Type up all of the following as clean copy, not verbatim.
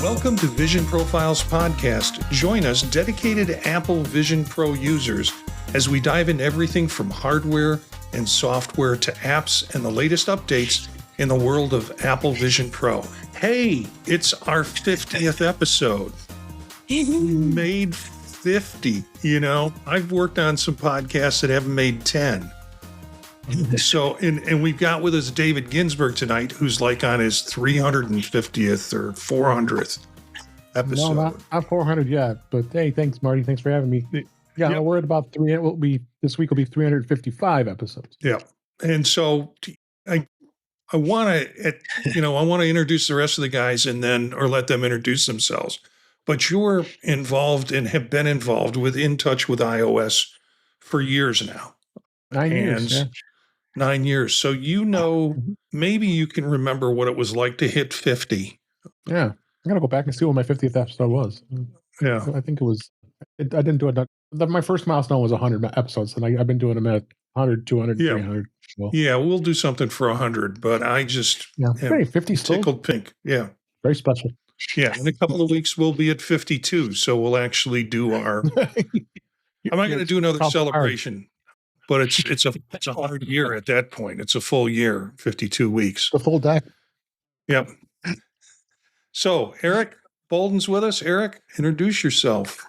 Welcome to Vision Profiles Podcast. Join us, dedicated Apple Vision Pro users, as we dive into everything from hardware and software to apps and the latest updates in the world of Apple Vision Pro. Hey, it's our 50th episode. We made 50. You know, I've worked on some podcasts that haven't made 10. So, and we've got with us David Ginsburg tonight, who's like on his 350th or 400th episode. No, not 400 yet, but hey, thanks, Marty. Thanks for having me. Yeah, Yep. we're at about this week will be 355 episodes. Yeah. And so I want to, I want to introduce the rest of the guys or let them introduce themselves. But you're involved and have been involved with In Touch with iOS for years now. 9 years. Yeah. 9 years. So, maybe you can remember what it was like to hit 50. Yeah. I got to go back and see what my 50th episode was. Yeah. I think I didn't do it. My first milestone was 100 episodes, and I've been doing them at 100, 200, 300. So. Yeah, we'll do something for 100, but I just hey, 50 tickled pink. Yeah. Very special. Yeah. In a couple of weeks, we'll be at 52. So we'll actually do our, I'm not going to do another celebration. But it's a hard year at that point. It's a full year, 52 weeks. The full deck. Yep. So Eric Bolden's with us. Eric, introduce yourself.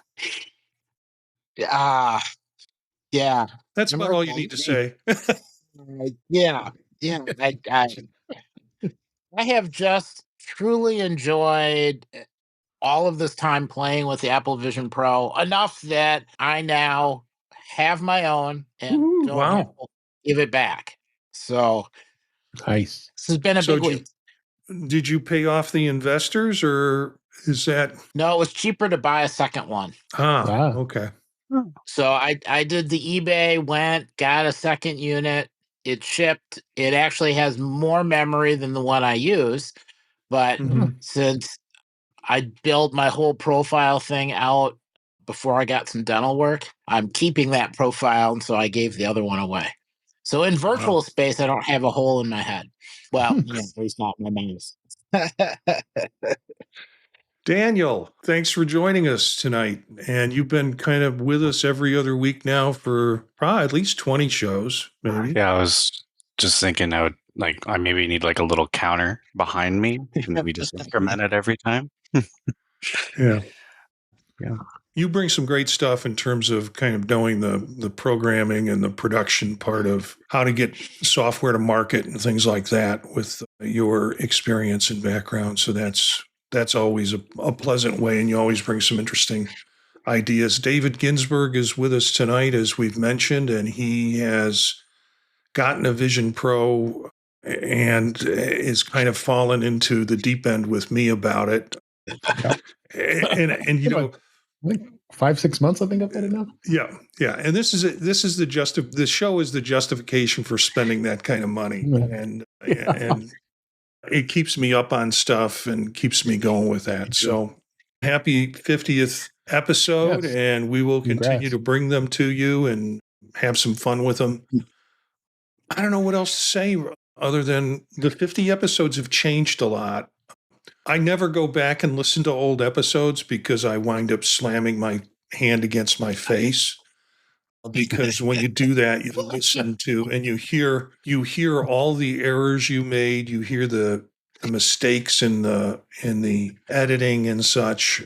Yeah. That's about all you need to say. Yeah. I have just truly enjoyed all of this time playing with the Apple Vision Pro enough that I now have my own and don't have to give it back. So nice. This has been a big week. Did you pay off the investors, or is that? No, it was cheaper to buy a second one. Okay. So I did the eBay, got a second unit. It shipped. It actually has more memory than the one I use. But since I built my whole profile thing out before I got some dental work, I'm keeping that profile, and so I gave the other one away. So in virtual space, I don't have a hole in my head. Well, at least not my mouse. Daniel, thanks for joining us tonight. And you've been kind of with us every other week now for probably at least 20 shows, maybe. Yeah, I was just thinking I maybe need like a little counter behind me and maybe just increment it every time. Yeah. You bring some great stuff in terms of kind of knowing the programming and the production part of how to get software to market and things like that with your experience and background. So that's always a pleasant way, and you always bring some interesting ideas. David Ginsburg is with us tonight, as we've mentioned, and he has gotten a Vision Pro and is kind of fallen into the deep end with me about it. And I think 5-6 months, I think I've had it now. Yeah. And this is the show is the justification for spending that kind of money. And it keeps me up on stuff and keeps me going with that. So happy 50th episode, and we will continue to bring them to you and have some fun with them. I don't know what else to say other than the 50 episodes have changed a lot. I never go back and listen to old episodes because I wind up slamming my hand against my face. Because when you do that, you listen to and you hear all the errors you made. You hear the mistakes in the editing and such.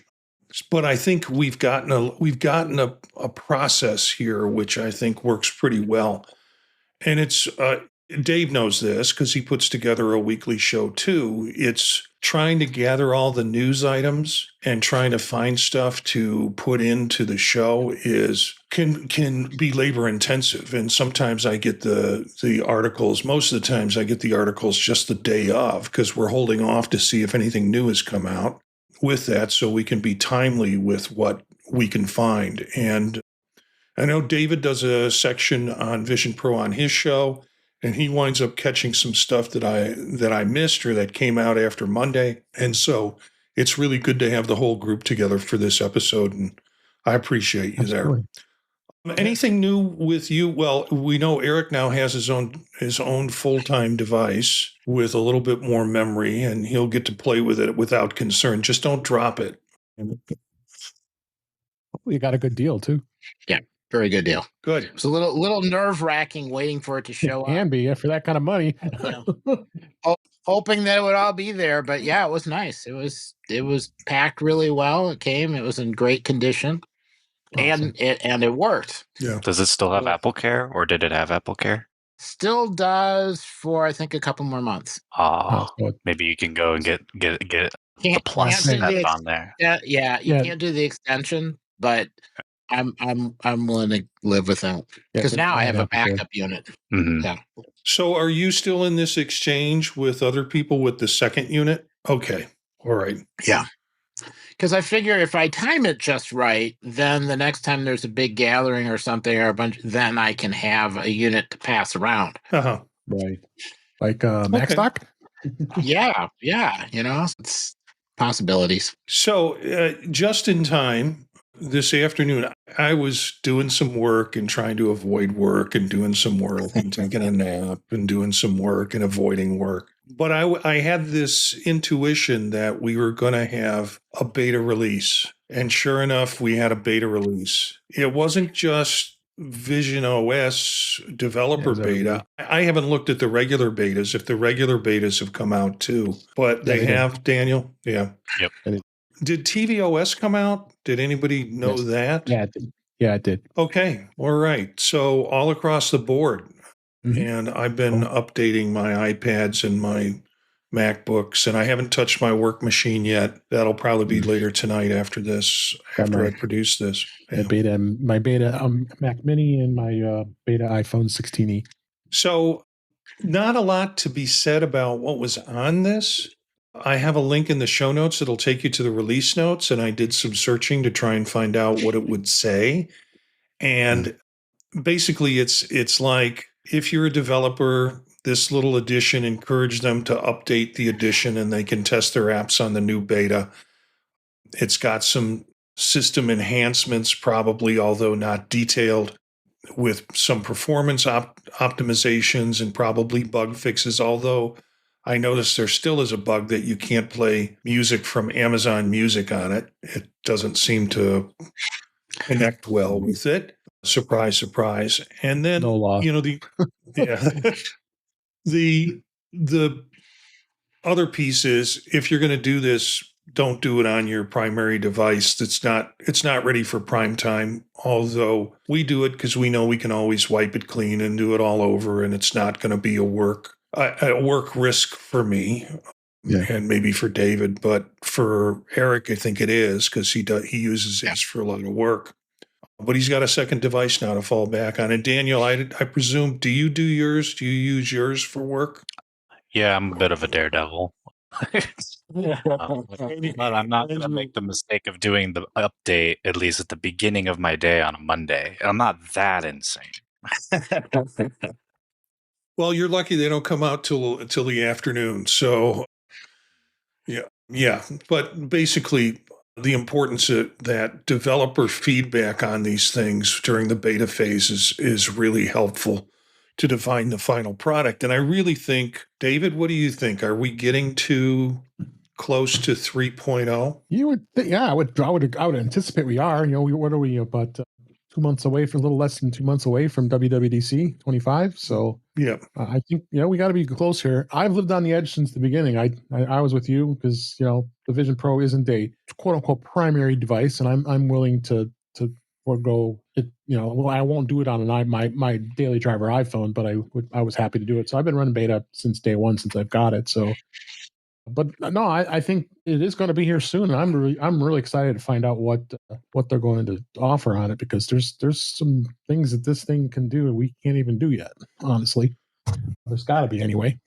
But I think we've gotten a process here which I think works pretty well. And it's Dave knows this because he puts together a weekly show too. It's trying to gather all the news items and trying to find stuff to put into the show can be labor intensive. And sometimes I get the articles. Most of the times I get the articles just the day of because we're holding off to see if anything new has come out with that, so we can be timely with what we can find. And I know David does a section on Vision Pro on his show, and he winds up catching some stuff that I missed or that came out after Monday. And so it's really good to have the whole group together for this episode, and I appreciate you there. Anything new with you? Well, we know Eric now has his own full-time device with a little bit more memory, and he'll get to play with it without concern. Just don't drop it. You got a good deal too. Yeah, very good deal. Good. It's a little nerve-wracking waiting for it to show Can up. be for that kind of money. Hoping that it would all be there, but yeah, it was nice. It was packed really well. It came. It was in great condition, Awesome. and it worked. Yeah. Does it still have Apple Care, or did it have Apple Care? Still does for I think a couple more months. Oh, so maybe you can go and get the Can't plus do that's the on there. yeah, you can't do the extension, but I'm willing to live with that because now I have a backup unit. Mhm. Yeah. So are you still in this exchange with other people with the second unit? Okay. All right. Yeah. Because I figure if I time it just right, then the next time there's a big gathering or something or a bunch, then I can have a unit to pass around. Uh-huh. Right. Like Max Stock? Yeah. It's possibilities. So just in time this afternoon, I was doing some work and trying to avoid work and doing some work and taking a nap and doing some work and avoiding work. But I had this intuition that we were going to have a beta release. And sure enough, we had a beta release. It wasn't just VisionOS developer beta. I haven't looked at the regular betas, if the regular betas have come out too. But they have, Daniel? Yeah. Yep. Did tvOS come out? Did anybody know that? Yeah, it did. Yeah, it did. Okay. All right. So all across the board. Mhm. And I've been updating my iPads and my MacBooks, and I haven't touched my work machine yet. That'll probably be later tonight after this, after I produce this. Yeah. My beta Mac Mini and my beta iPhone 16e. So not a lot to be said about what was on this. I have a link in the show notes that'll take you to the release notes, and I did some searching to try and find out what it would say. And basically it's like, if you're a developer, this little edition, encourage them to update the edition and they can test their apps on the new beta. It's got some system enhancements, probably, although not detailed, with some performance optimizations and probably bug fixes, although I noticed there still is a bug that you can't play music from Amazon Music on it. It doesn't seem to connect well with it. Surprise, surprise. And then, the other piece is, if you're going to do this, don't do it on your primary device. It's not ready for prime time, although we do it because we know we can always wipe it clean and do it all over, and it's not going to be a work risk for me. Yeah. And maybe for David, but for Eric, I think it is, because he uses this for a lot of work. But he's got a second device now to fall back on. And Daniel, I presume, do you do yours? Do you use yours for work? Yeah, I'm a bit of a daredevil. But I'm not going to make the mistake of doing the update, at least at the beginning of my day on a Monday. I'm not that insane. Well, you're lucky they don't come out till the afternoon. So, yeah. But basically, the importance of that developer feedback on these things during the beta phase is really helpful to define the final product. And I really think, David, what do you think? Are we getting too close to 3.0? You would, I would anticipate we are. What are we, about 2 months away, from a little less than 2 months away from WWDC 25? So yeah, I think we got to be close here. I've lived on the edge since the beginning. I was with you because the Vision Pro isn't a quote unquote primary device, and I'm willing to forego it. I won't do it on my daily driver iPhone, but I was happy to do it. So I've been running beta since day one, since I've got it. So. But no, I think it is going to be here soon, and I'm really excited to find out what they're going to offer on it, because there's some things that this thing can do and we can't even do yet. Honestly, there's got to be anyway.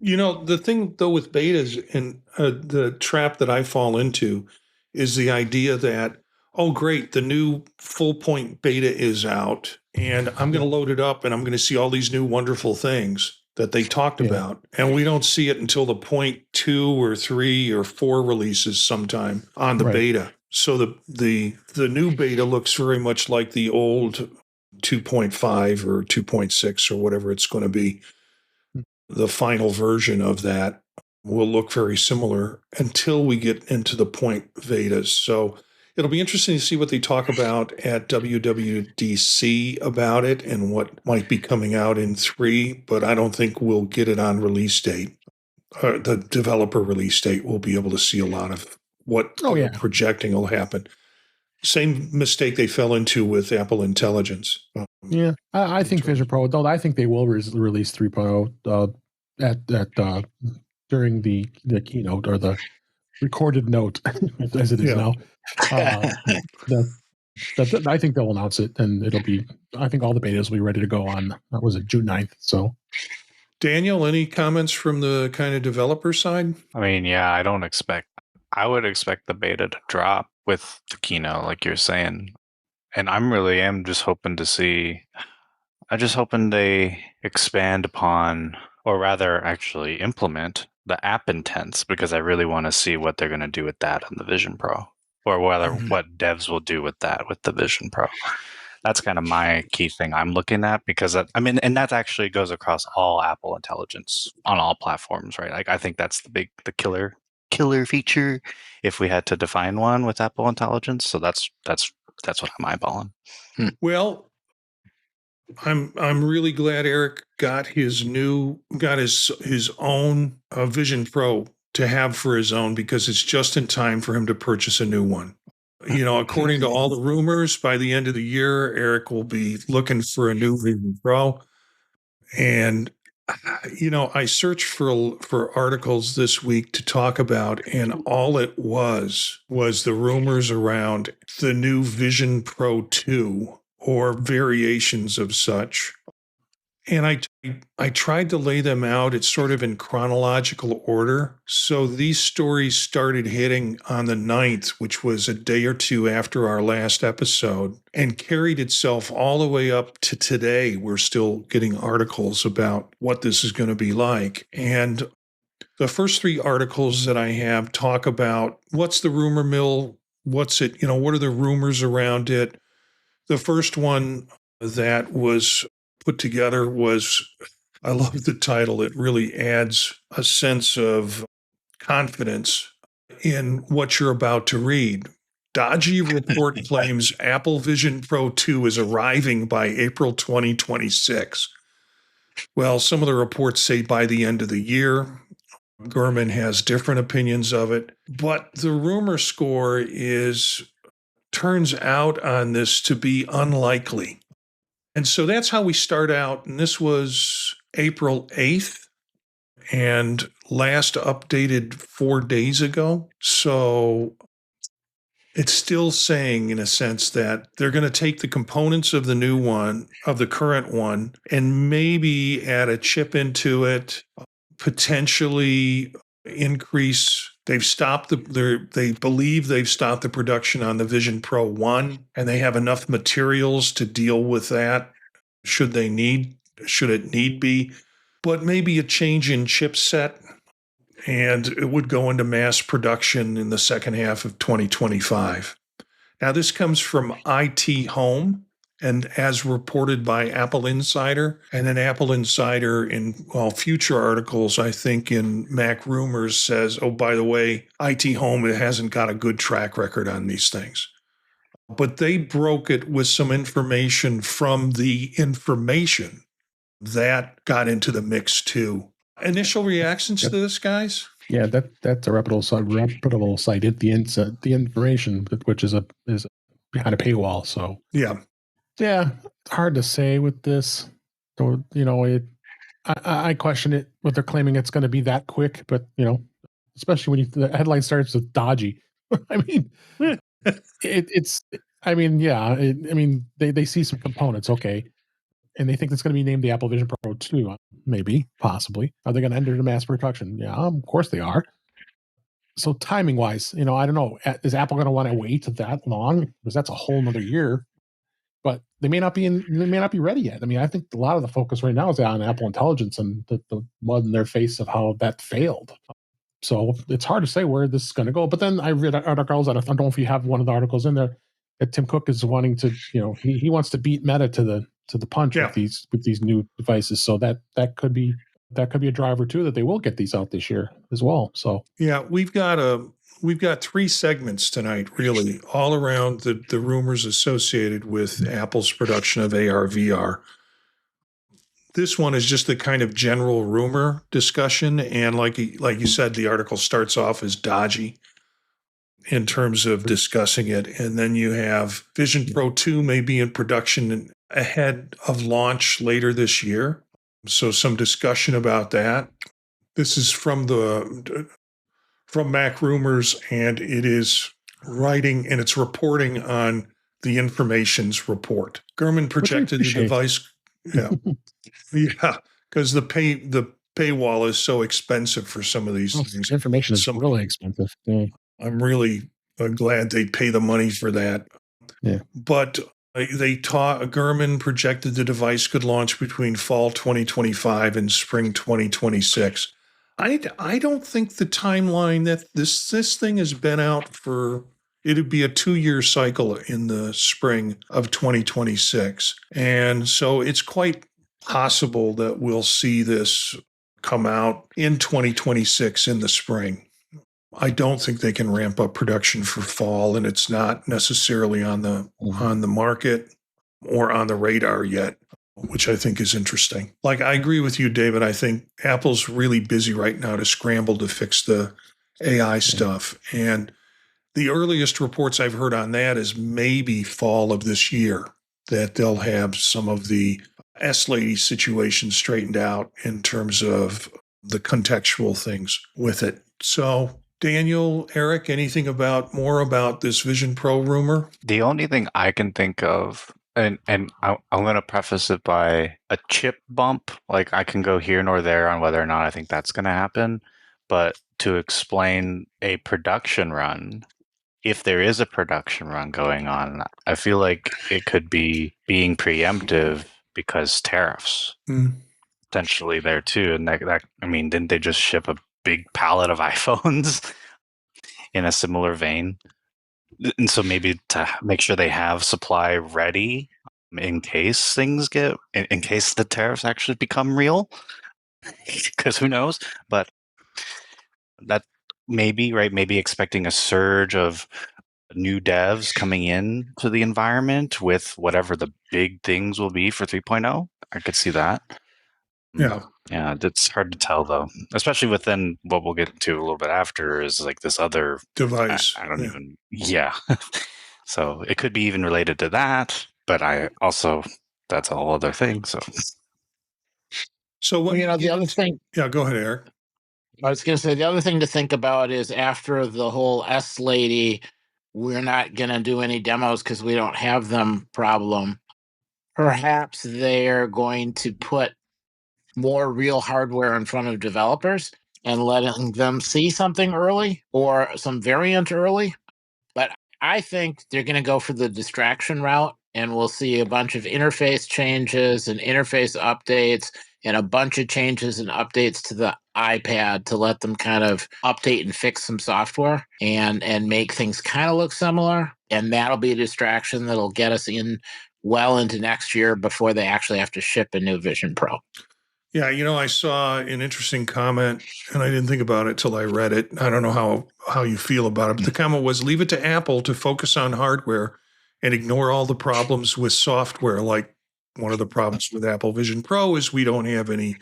The thing though with betas, and the trap that I fall into, is the idea that, oh great, the new full point beta is out, and I'm going to load it up and I'm going to see all these new wonderful things that they talked about, and we don't see it until the 0.2 or 3 or 4 releases sometime on the beta. So the new beta looks very much like the old 2.5 or 2.6 or whatever it's going to be. The final version of that will look very similar until we get into the point betas. So it'll be interesting to see what they talk about at WWDC about it and what might be coming out in 3, but I don't think we'll get it on release date. The developer release date, we'll be able to see a lot of what they're projecting will happen. Same mistake they fell into with Apple Intelligence. Yeah, I think Vision Pro, though, I think they will release 3.0 at during the keynote or the recorded note, as it is now. I think they'll announce it, and it'll be. I think all the betas will be ready to go on. That was June 9th. So, Daniel, any comments from the kind of developer side? I mean, yeah, I would expect the beta to drop with the keynote, like you're saying. And I'm just hoping to see, I'm just hoping they expand upon, or rather actually implement the app intents, because I really want to see what they're going to do with that on the Vision Pro, or whether what devs will do with that with the Vision Pro. That's kind of my key thing I'm looking at, because and that actually goes across all Apple Intelligence on all platforms, right? Like I think that's the killer feature if we had to define one with Apple Intelligence. So that's what I'm eyeballing. Well, I'm really glad Eric got his own Vision Pro to have for his own, because it's just in time for him to purchase a new one. According to all the rumors, by the end of the year, Eric will be looking for a new Vision Pro. And I searched for articles this week to talk about, and all it was the rumors around the new Vision Pro 2 or variations of such. And I tried to lay them out. It's sort of in chronological order. So these stories started hitting on the 9th, which was a day or two after our last episode, and carried itself all the way up to today. We're still getting articles about what this is going to be like. And the first 3 articles that I have talk about what's the rumor mill, what's it, what are the rumors around it. The first one that was put together was, I love the title. It really adds a sense of confidence in what you're about to read. Dodgy report claims Apple Vision Pro 2 is arriving by April 2026. Well, some of the reports say by the end of the year. Gurman has different opinions of it, but the rumor score turns out on this to be unlikely. And so that's how we start out. And this was April 8th and last updated 4 days ago. So it's still saying, in a sense, that they're going to take the components of the new one, of the current one, and maybe add a chip into it, potentially increase. They believe they've stopped the production on the Vision Pro 1, and they have enough materials to deal with that should it need be. But maybe a change in chipset, and it would go into mass production in the second half of 2025. Now, this comes from IT Home, and as reported by Apple Insider, and then Apple Insider in future articles, I think in Mac Rumors says, oh, by the way, IT Home, it hasn't got a good track record on these things. But they broke it with some information from the information that got into the mix too. Initial reactions to this, guys? Yeah, that's a reputable site. The information, which is behind a paywall. So yeah, it's hard to say with this. I question it. What they're claiming it's going to be that quick, but especially when the headline starts with Dodgy. I mean, it's. I mean, yeah. They see some components, okay, and they think it's going to be named the Apple Vision Pro 2, maybe, possibly. Are they going to enter the mass production? Yeah, of course they are. So timing wise, I don't know. Is Apple going to want to wait that long? Because that's a whole nother year. But they may not be ready yet. I mean, I think a lot of the focus right now is on Apple Intelligence and the mud in their face of how that failed. So it's hard to say where this is going to go. But then I read articles, I don't know if you have one of the articles in there, that Tim Cook is wanting to, he wants to beat Meta to the punch with these new devices. So that could be a driver too, that they will get these out this year as well. So yeah, we've got 3 segments tonight, really, all around the rumors associated with Apple's production of AR VR. This one is just the kind of general rumor discussion, and like you said, the article starts off as dodgy in terms of discussing it, and then you have Vision Pro 2 may be in production ahead of launch later this year. So some discussion about that. This is from Mac Rumors, and it is writing and it's reporting on the Information's report. Gurman projected the device. Yeah. Yeah, because the paywall is so expensive for some of these things. Information is really expensive. Yeah. I'm really glad they pay the money for that. Yeah. But Gurman projected the device could launch between fall 2025 and spring 2026. I don't think the timeline that this thing has been out for, it'd be a 2-year cycle in the spring of 2026. And so it's quite possible that we'll see this come out in 2026 in the spring. I don't think they can ramp up production for fall, and it's not necessarily on the market or on the radar yet, which I think is interesting. Like, I agree with you, David. I think Apple's really busy right now to scramble to fix the AI stuff. And the earliest reports I've heard on that is maybe fall of this year that they'll have some of the S-Lady situation straightened out in terms of the contextual things with it. So, Daniel, Eric, anything more about this Vision Pro rumor? The only thing I can think of, and I'm going to preface it by a chip bump. Like, I can go here nor there on whether or not I think that's going to happen. But to explain a production run, if there is a production run going on, I feel like it could be being preemptive because tariffs potentially there too. And that I mean, didn't they just ship a big pallet of iPhones in a similar vein? And so maybe to make sure they have supply ready in case things in case the tariffs actually become real, because who knows? But that maybe expecting a surge of new devs coming in to the environment with whatever the big things will be for 3.0. I could see that. Yeah. Yeah, it's hard to tell though, especially within what we'll get to a little bit after is like this other device. I don't even. Yeah. So it could be even related to that, but that's a whole other thing. So what the other thing. Yeah, go ahead, Eric. I was going to say the other thing to think about is after the whole S-Lady, we're not going to do any demos because we don't have them problem. Perhaps they're going to put more real hardware in front of developers and letting them see something early or some variant early. But I think they're going to go for the distraction route, and we'll see a bunch of interface changes and interface updates and a bunch of changes and updates to the iPad to let them kind of update and fix some software and make things kind of look similar. And that'll be a distraction that'll get us well into next year before they actually have to ship a new Vision Pro. Yeah, I saw an interesting comment, and I didn't think about it till I read it. I don't know how you feel about it, but the comment was, leave it to Apple to focus on hardware and ignore all the problems with software. Like, one of the problems with Apple Vision Pro is we don't have any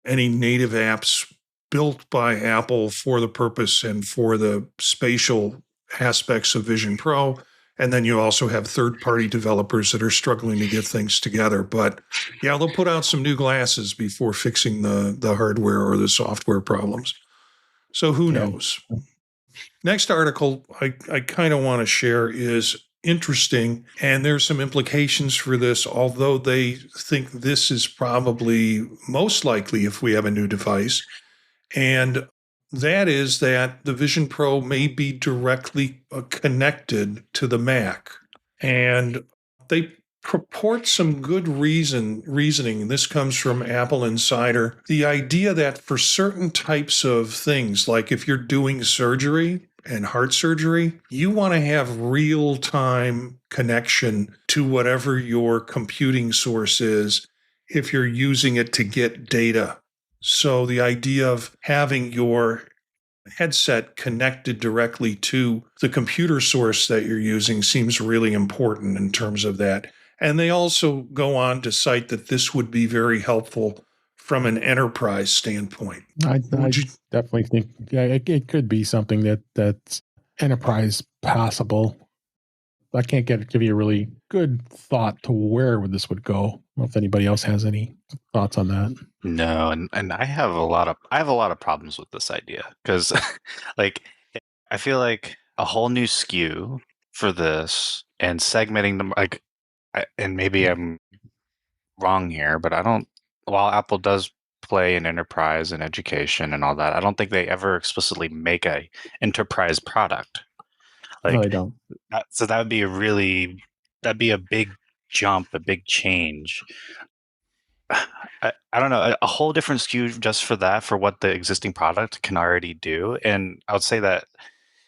native apps built by Apple for the purpose and for the spatial aspects of Vision Pro. And then you also have third-party developers that are struggling to get things together. But yeah, they'll put out some new glasses before fixing the hardware or the software problems. So who knows? Next article I kind of want to share is interesting, and there's some implications for this, although they think this is probably most likely if we have a new device. And that is that the Vision Pro may be directly connected to the Mac. And they purport some good reasoning. This comes from Apple Insider. The idea that for certain types of things, like if you're doing surgery and heart surgery, you want to have real-time connection to whatever your computing source is if you're using it to get data. So the idea of having your headset connected directly to the computer source that you're using seems really important in terms of that. And they also go on to cite that this would be very helpful from an enterprise standpoint. I definitely think it could be something that's enterprise passable. I can't give you a really good thought to where this would go. I don't know if anybody else has any thoughts on that. No, and I have a lot of problems with this idea because, like, I feel like a whole new SKU for this and segmenting them, like, and maybe I'm wrong here, but I don't. While Apple does play in enterprise and education and all that, I don't think they ever explicitly make a enterprise product. Like, no, they don't. So that'd be a big jump, a big change. I don't know, a whole different SKU just for that, for what the existing product can already do. And I would say that,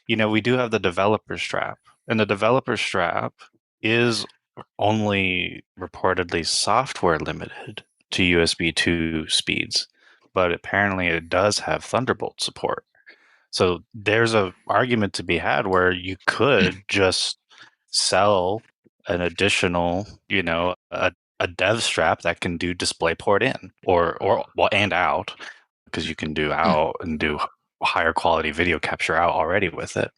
we do have the developer strap, and the developer strap is only reportedly software limited to USB 2 speeds, but apparently it does have Thunderbolt support. So there's a argument to be had where you could just sell an additional, a dev strap that can do DisplayPort in or and out, because you can do out and do higher quality video capture out already with it.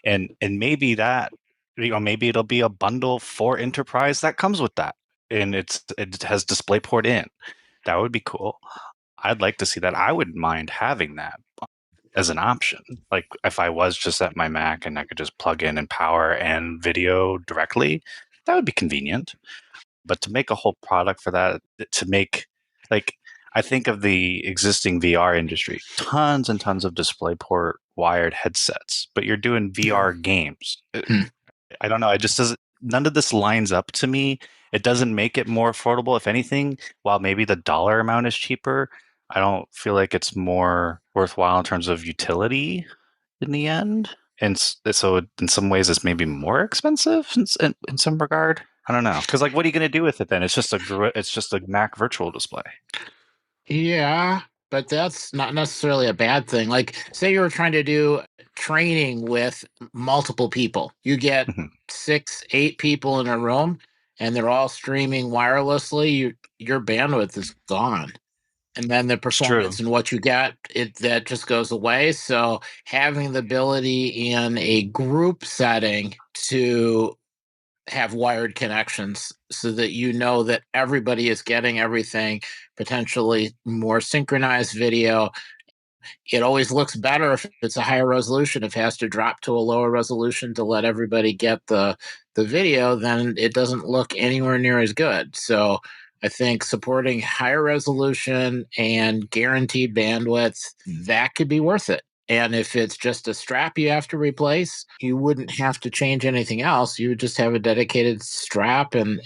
And maybe that, maybe it'll be a bundle for enterprise that comes with that, and it has DisplayPort in. That would be cool. I'd like to see that. I wouldn't mind having that as an option. Like, if I was just at my Mac and I could just plug in and power and video directly, that would be convenient. But to make a whole product for that, to make, like, I think of the existing VR industry, tons and tons of DisplayPort wired headsets, but you're doing VR games. I don't know. It just doesn't, none of this lines up to me. It doesn't make it more affordable. If anything, while maybe the dollar amount is cheaper, I don't feel like it's more worthwhile in terms of utility in the end. And so in some ways, it's maybe more expensive in some regard. I don't know. Because, like, what are you going to do with it then? It's just a Mac virtual display. Yeah, but that's not necessarily a bad thing. Like, say you were trying to do training with multiple people. You get 6, 8 people in a room, and they're all streaming wirelessly. Your bandwidth is gone. And then the performance and what you got, that just goes away. So having the ability in a group setting to have wired connections so that that everybody is getting everything, potentially more synchronized video. It always looks better if it's a higher resolution. If it has to drop to a lower resolution to let everybody get the video, then it doesn't look anywhere near as good. So I think supporting higher resolution and guaranteed bandwidth, that could be worth it. And if it's just a strap you have to replace, you wouldn't have to change anything else. You would just have a dedicated strap and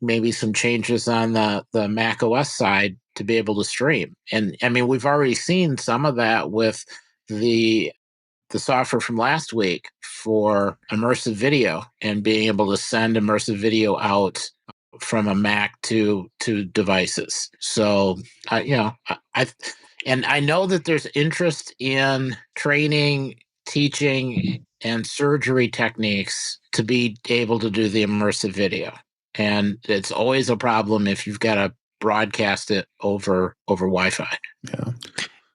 maybe some changes on the Mac OS side to be able to stream. And I mean, we've already seen some of that with the software from last week for immersive video and being able to send immersive video out from a Mac to devices. So, I know that there's interest in training, teaching, and surgery techniques to be able to do the immersive video. And it's always a problem if you've got to broadcast it over Wi-Fi. Yeah.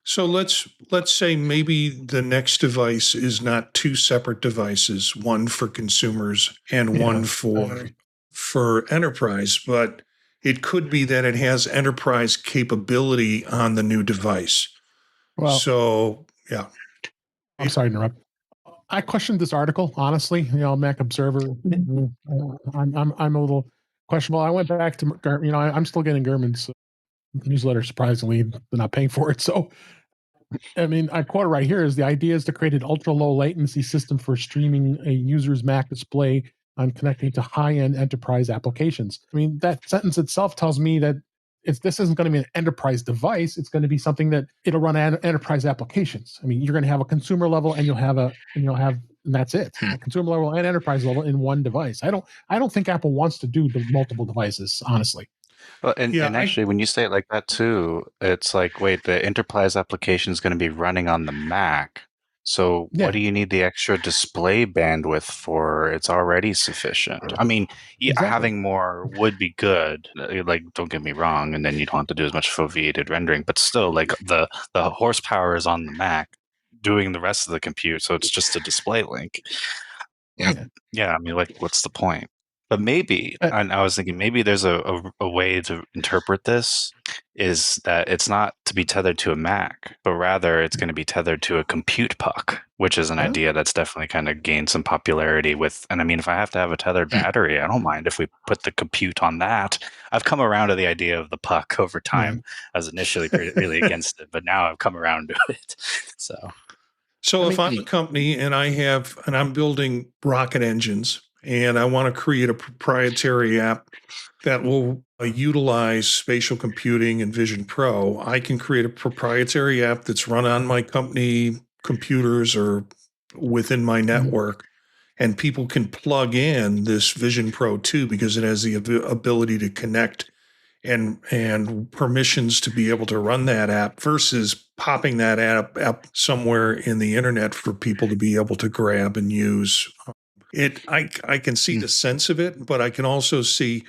So let's say maybe the next device is not 2 separate devices, one for consumers and one for enterprise, but it could be that it has enterprise capability on the new device. Well, so yeah. I'm sorry to interrupt. I questioned this article, honestly. Mac Observer. I'm a little questionable. I went back to I'm still getting Gurman's newsletter. Surprisingly, they're not paying for it. So, I mean, I quote right here: "Is the idea is to create an ultra low latency system for streaming a user's Mac display on connecting to high-end enterprise applications. I mean, that sentence itself tells me that this isn't going to be an enterprise device. It's going to be something that it'll run enterprise applications. I mean, you're going to have a consumer level, and and that's it. A consumer level and enterprise level in one device. I don't think Apple wants to do the multiple devices, honestly. Well, and actually, when you say it like that too, it's like, wait, the enterprise application is going to be running on the Mac. So Yeah. what do you need the extra display bandwidth for? It's already sufficient. I mean, Exactly. having more would be good. Like, don't get me wrong, and then you don't have to do as much foveated rendering. But still, like the horsepower is on the Mac, doing the rest of the compute. So it's just a display link. Yeah. I mean, like, what's the point? But maybe, and I was thinking, maybe there's a way to interpret this is that it's not to be tethered to a Mac, but rather it's going to be tethered to a compute puck, which is an idea that's definitely kind of gained some popularity with. And I mean, if I have to have a tethered battery, I don't mind if we put the compute on that. I've come around to the idea of the puck over time. I was initially really against it, but now I've come around to it. So if I'm a company and I'm building rocket engines and I want to create a proprietary app that will utilize spatial computing and Vision Pro, I can create a proprietary app that's run on my company computers or within my network, and people can plug in this Vision Pro 2 because it has the ability to connect and permissions to be able to run that app versus popping that app somewhere in the internet for people to be able to grab and use. I can see the sense of it, but I can also see,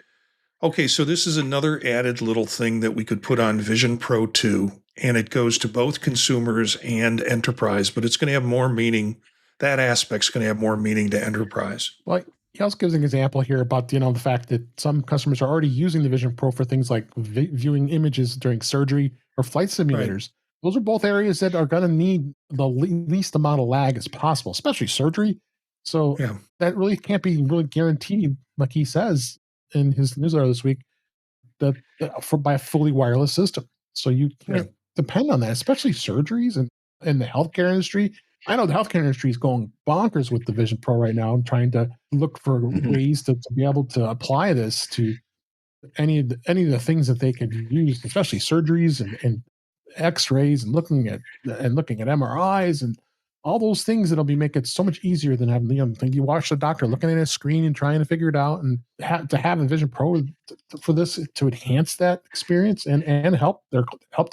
okay, so this is another added little thing that we could put on Vision Pro 2, and it goes to both consumers and enterprise, but it's going to have more meaning. That aspect's going to have more meaning to enterprise. Well, he also gives an example here about, the fact that some customers are already using the Vision Pro for things like viewing images during surgery or flight simulators. Right. Those are both areas that are going to need the least amount of lag as possible, especially surgery. So that really can't be really guaranteed, like he says in his newsletter this week, that by a fully wireless system. So you can't depend on that, especially surgeries and in the healthcare industry. I know the healthcare industry is going bonkers with the Vision Pro right now and trying to look for ways to be able to apply this to any of the things that they could use, especially surgeries and X-rays and looking at MRIs and all those things that'll be make it so much easier than having you watch the doctor looking at a screen and trying to figure it out, and to have a Vision Pro for this to enhance that experience and help their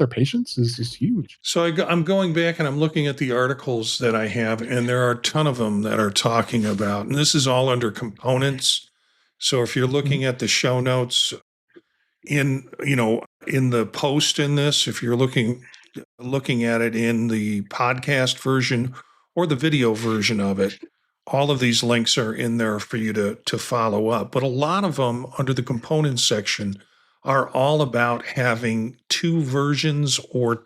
patients is huge. So I'm going back and I'm looking at the articles that I have, and there are a ton of them that are talking about, and this is all under components. So if you're looking at the show notes in the post in this, if you're looking at it in the podcast version or the video version of it, all of these links are in there for you to follow up. But a lot of them under the components section are all about having two versions, I'm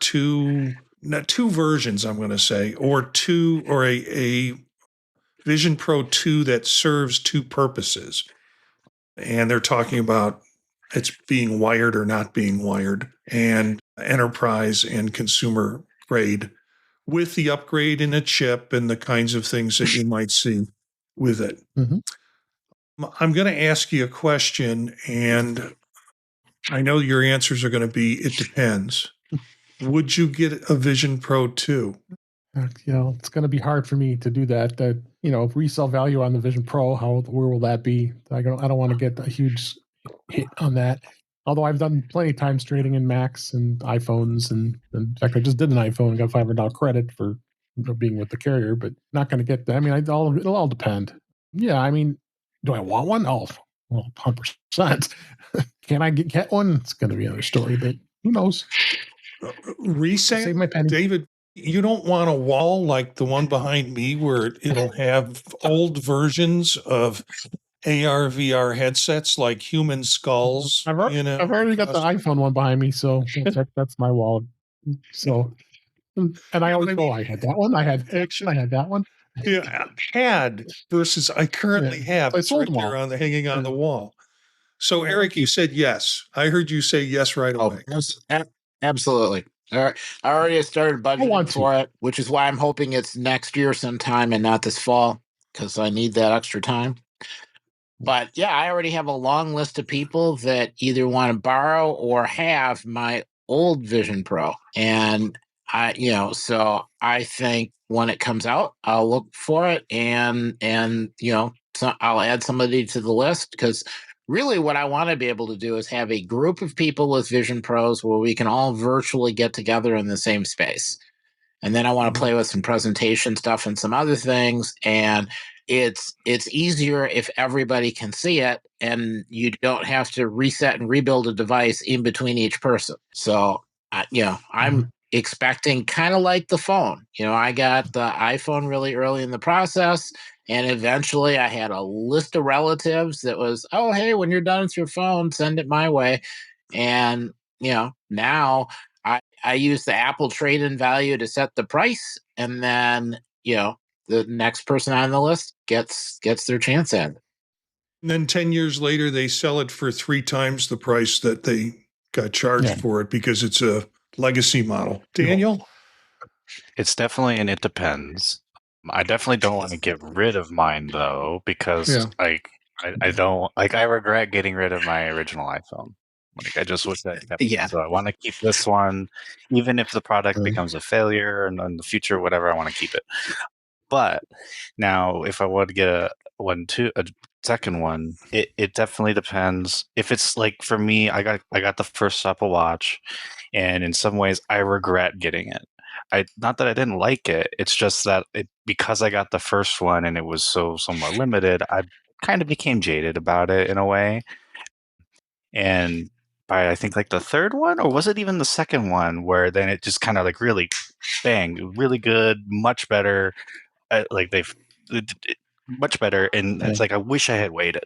going to say, or a Vision Pro 2 that serves two purposes. And they're talking about it's being wired or not being wired, and enterprise and consumer grade with the upgrade in a chip and the kinds of things that you might see with it. I'm going to ask you a question, and I know your answers are going to be, it depends. Would you get a Vision Pro 2? It's going to be hard for me to do that. Resale value on the Vision Pro, where will that be? I don't want to get a huge hit on that. Although I've done plenty of times trading in Macs and iPhones, and in fact, I just did an iPhone and got $500 credit for being with the carrier, but not going to get that. I mean, it'll all depend. Yeah, I mean, do I want one? Oh, well, 100%. Can I get one? It's going to be another story, but who knows? Resale, save my penny. David. You don't want a wall like the one behind me where it'll have old versions of AR VR headsets like human skulls. I've already got the iPhone one behind me, so that's my wall. So, and I always go, I had that one. I had that one. Yeah, had versus I currently have. It's right there hanging on the wall. So, Eric, you said yes. I heard you say yes right away. Absolutely. All right. I already started budgeting for it, which is why I'm hoping it's next year sometime and not this fall, because I need that extra time. But yeah, I already have a long list of people that either want to borrow or have my old Vision Pro. And so I think when it comes out, I'll look for it and so I'll add somebody to the list, because really what I want to be able to do is have a group of people with Vision Pros where we can all virtually get together in the same space. And then I want to play with some presentation stuff and some other things. And it's easier if everybody can see it, and you don't have to reset and rebuild a device in between each person. So, I'm expecting kind of like the phone. I got the iPhone really early in the process, and eventually I had a list of relatives that was, oh, hey, when you're done with your phone, send it my way. And, now I use the Apple trade-in value to set the price, and then the next person on the list gets their chance at it. And then 10 years later, they sell it for 3 times the price that they got charged for it because it's a legacy model. Daniel? It's definitely it depends. I definitely don't want to get rid of mine though, because I don't I regret getting rid of my original iPhone. I just wish I kept it. So I want to keep this one, even if the product becomes a failure and in the future, whatever, I want to keep it. But now, if I want to get a second one, it definitely depends. If it's like, for me, I got the first Apple Watch, and in some ways, I regret getting it. Not that I didn't like it. It's just that because I got the first one and it was somewhat limited, I kind of became jaded about it in a way. And by, I think, like the third one, or was it even the second one, where then it just kind of like really bang, really good, much better. Like much better, and it's like I wish I had waited.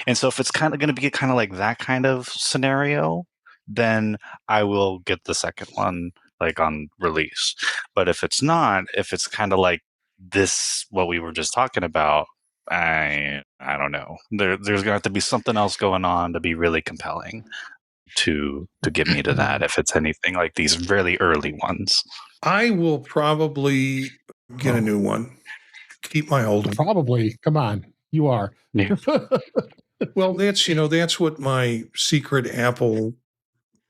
And so if it's kind of going to be kind of like that kind of scenario, then I will get the second one like on release. But if it's not, if it's kind of like this, what we were just talking about, I don't know. There's going to have to be something else going on to be really compelling to get me to that, if it's anything like these really early ones. I will probably get a new one. Keep my old one. Probably. Come on. You are. Yeah. Well, that's what my secret Apple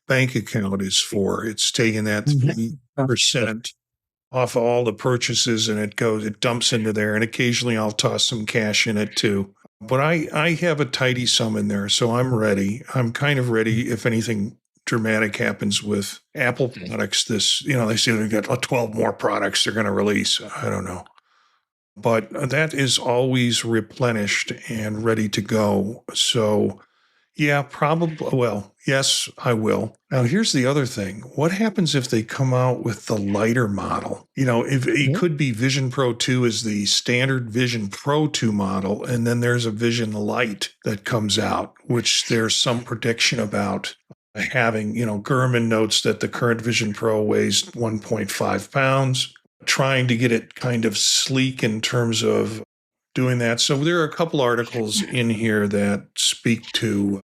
bank account is for. It's taking that 3% off of all the purchases, and it dumps into there. And occasionally I'll toss some cash in it too. But I have a tidy sum in there, so I'm ready. I'm kind of ready if anything dramatic happens with Apple products. They say they've got 12 more products they're going to release. I don't know. But that is always replenished and ready to go. So, yeah, probably. Well, yes, I will. Now, here's the other thing. What happens if they come out with the lighter model? If it could be Vision Pro 2 is the standard Vision Pro 2 model, and then there's a Vision Lite that comes out, which there's some prediction about having. Gurman notes that the current Vision Pro weighs 1.5 pounds, trying to get it kind of sleek in terms of doing that. So there are a couple articles in here that speak to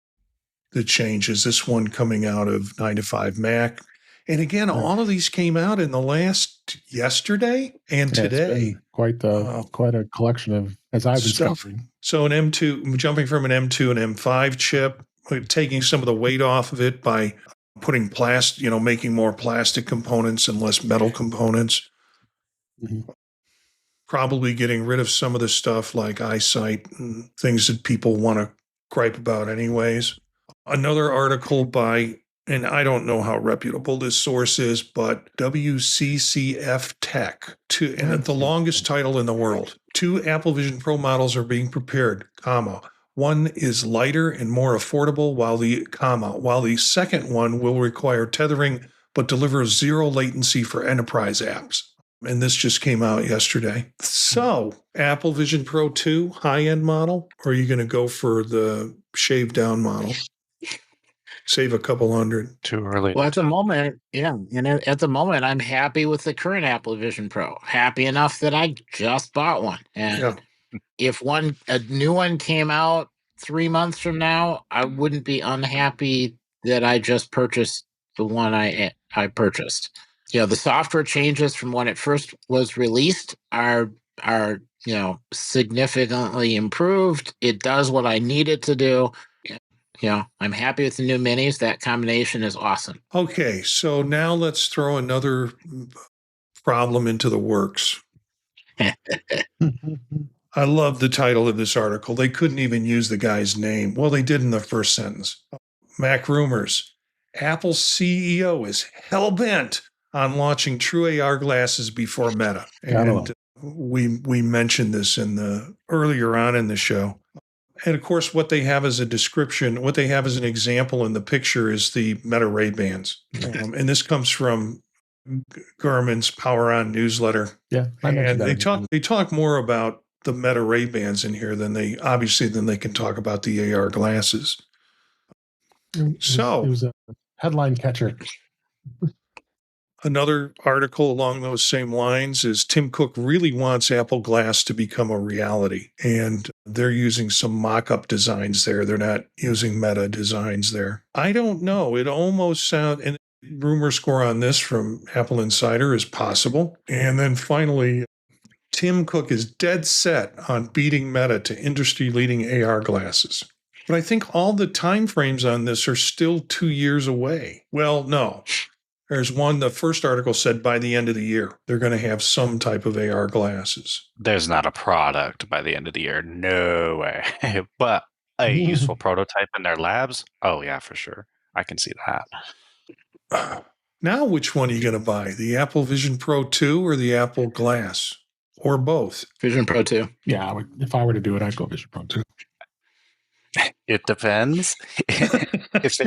the changes. This one coming out of 9 to 5 Mac. And again, all of these came out in the last yesterday and today. Quite a collection of, as I've discovered. So an M2, jumping from an M2 and M5 chip, taking some of the weight off of it by putting making more plastic components and less metal components. Probably getting rid of some of the stuff like eyesight and things that people want to gripe about anyways. Another article by, and I don't know how reputable this source is, but WCCF Tech, and the longest title in the world. 2 Apple Vision Pro models are being prepared, one is lighter and more affordable, while the second one will require tethering but delivers 0 latency for enterprise apps. And this just came out yesterday. So, Apple Vision Pro 2 high-end model, or are you going to go for the shaved down model? Save a couple hundred. Too early. Well, at the moment, at the moment, I'm happy with the current Apple Vision Pro. Happy enough that I just bought one. And if a new one came out 3 months from now, I wouldn't be unhappy that I just purchased the one I purchased. The software changes from when it first was released are significantly improved. It does what I need it to do. I'm happy with the new minis. That combination is awesome. Okay, so now let's throw another problem into the works. I love the title of this article. They couldn't even use the guy's name. Well, they did in the first sentence. Mac rumors. Apple's CEO is hell-bent on launching true AR glasses before Meta. And we mentioned this earlier on in the show. And of course, what they have as a description, what they have as an example in the picture is the Meta Ray-Bans. And this comes from Garmin's Power On newsletter. Yeah, and they talk more about the Meta Ray-Bans in here than they can talk about the AR glasses. It was a headline catcher. Another article along those same lines is Tim Cook really wants Apple Glass to become a reality, and they're using some mock-up designs there. They're not using Meta designs there. I don't know. It almost sounds, and rumor score on this from Apple Insider is possible. And then finally, Tim Cook is dead set on beating Meta to industry-leading AR glasses. But I think all the time frames on this are still 2 years away. Well, no. There's one, the first article said by the end of the year, they're going to have some type of AR glasses. There's not a product by the end of the year. No way. But a useful prototype in their labs? Oh, yeah, for sure. I can see that. Now, which one are you going to buy? The Apple Vision Pro 2 or the Apple Glass? Or both? Vision Pro 2. Yeah, if I were to do it, I'd go Vision Pro 2. It depends. If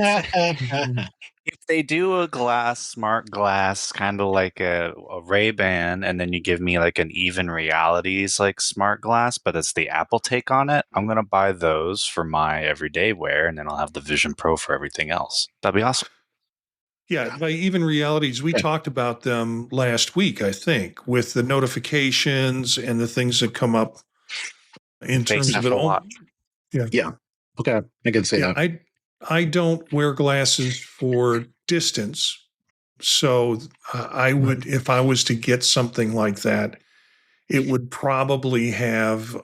they do a smart glass, kind of like a Ray-Ban, and then you give me like an Even Realities like smart glass, but it's the Apple take on it, I'm going to buy those for my everyday wear, and then I'll have the Vision Pro for everything else. That'd be awesome. Yeah, by Even Realities, we talked about them last week, I think, with the notifications and the things that come up in terms of it all. Yeah. Okay, I can see that. I don't wear glasses for distance, so I would, if I was to get something like that, it would probably have,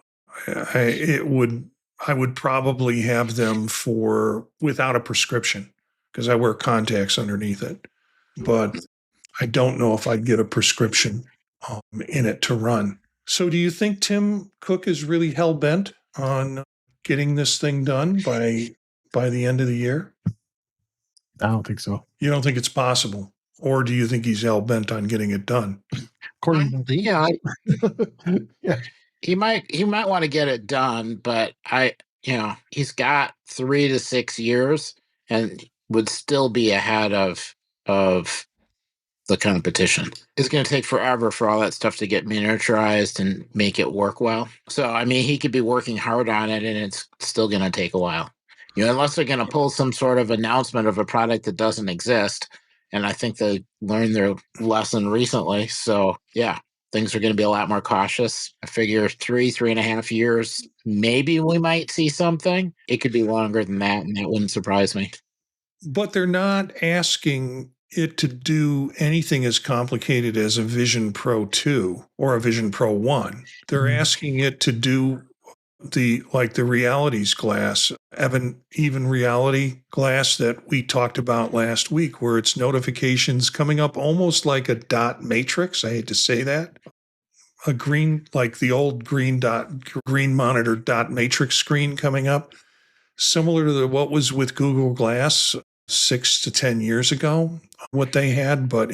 I would probably have them for without a prescription because I wear contacts underneath it, but I don't know if I'd get a prescription in it to run. So, do you think Tim Cook is really hell bent on getting this thing done by the end of the year? I don't think so. You don't think it's possible? Or do you think he's hell-bent on getting it done? Yeah. He might want to get it done, but he's got 3 to 6 years and would still be ahead of the competition. It's going to take forever for all that stuff to get miniaturized and make it work well. So, I mean, he could be working hard on it and it's still going to take a while. Unless they're going to pull some sort of announcement of a product that doesn't exist. And I think they learned their lesson recently. So, yeah, things are going to be a lot more cautious. I figure 3.5 years, maybe we might see something. It could be longer than that, and that wouldn't surprise me. But they're not asking it to do anything as complicated as a Vision Pro 2 or a Vision Pro 1. They're asking it to do the Realities glass, even reality glass that we talked about last week, where it's notifications coming up almost like a dot matrix. I hate to say that. A green, like the old green monitor dot matrix screen coming up, similar to what was with Google Glass 6 to 10 years ago, what they had, but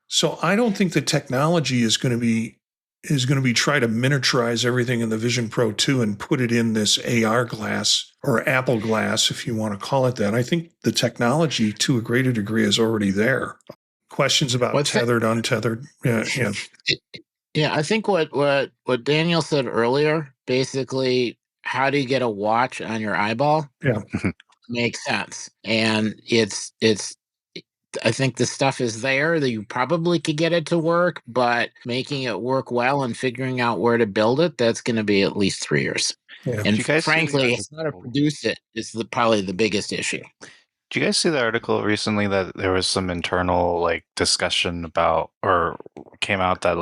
so I don't think the technology is going to be try to miniaturize everything in the Vision Pro 2 and put it in this AR glass or Apple Glass, if you want to call it that. I think the technology, to a greater degree, is already there. Questions about tethered, untethered. Yeah, I think what Daniel said earlier, basically, how do you get a watch on your eyeball? Yeah. Makes sense. And it's I think the stuff is there that you probably could get it to work, but making it work well and figuring out where to build it, that's going to be at least 3 years. Yeah. And frankly, how to produce it is probably the biggest issue. Do you guys see the article recently that there was some internal discussion about, or came out that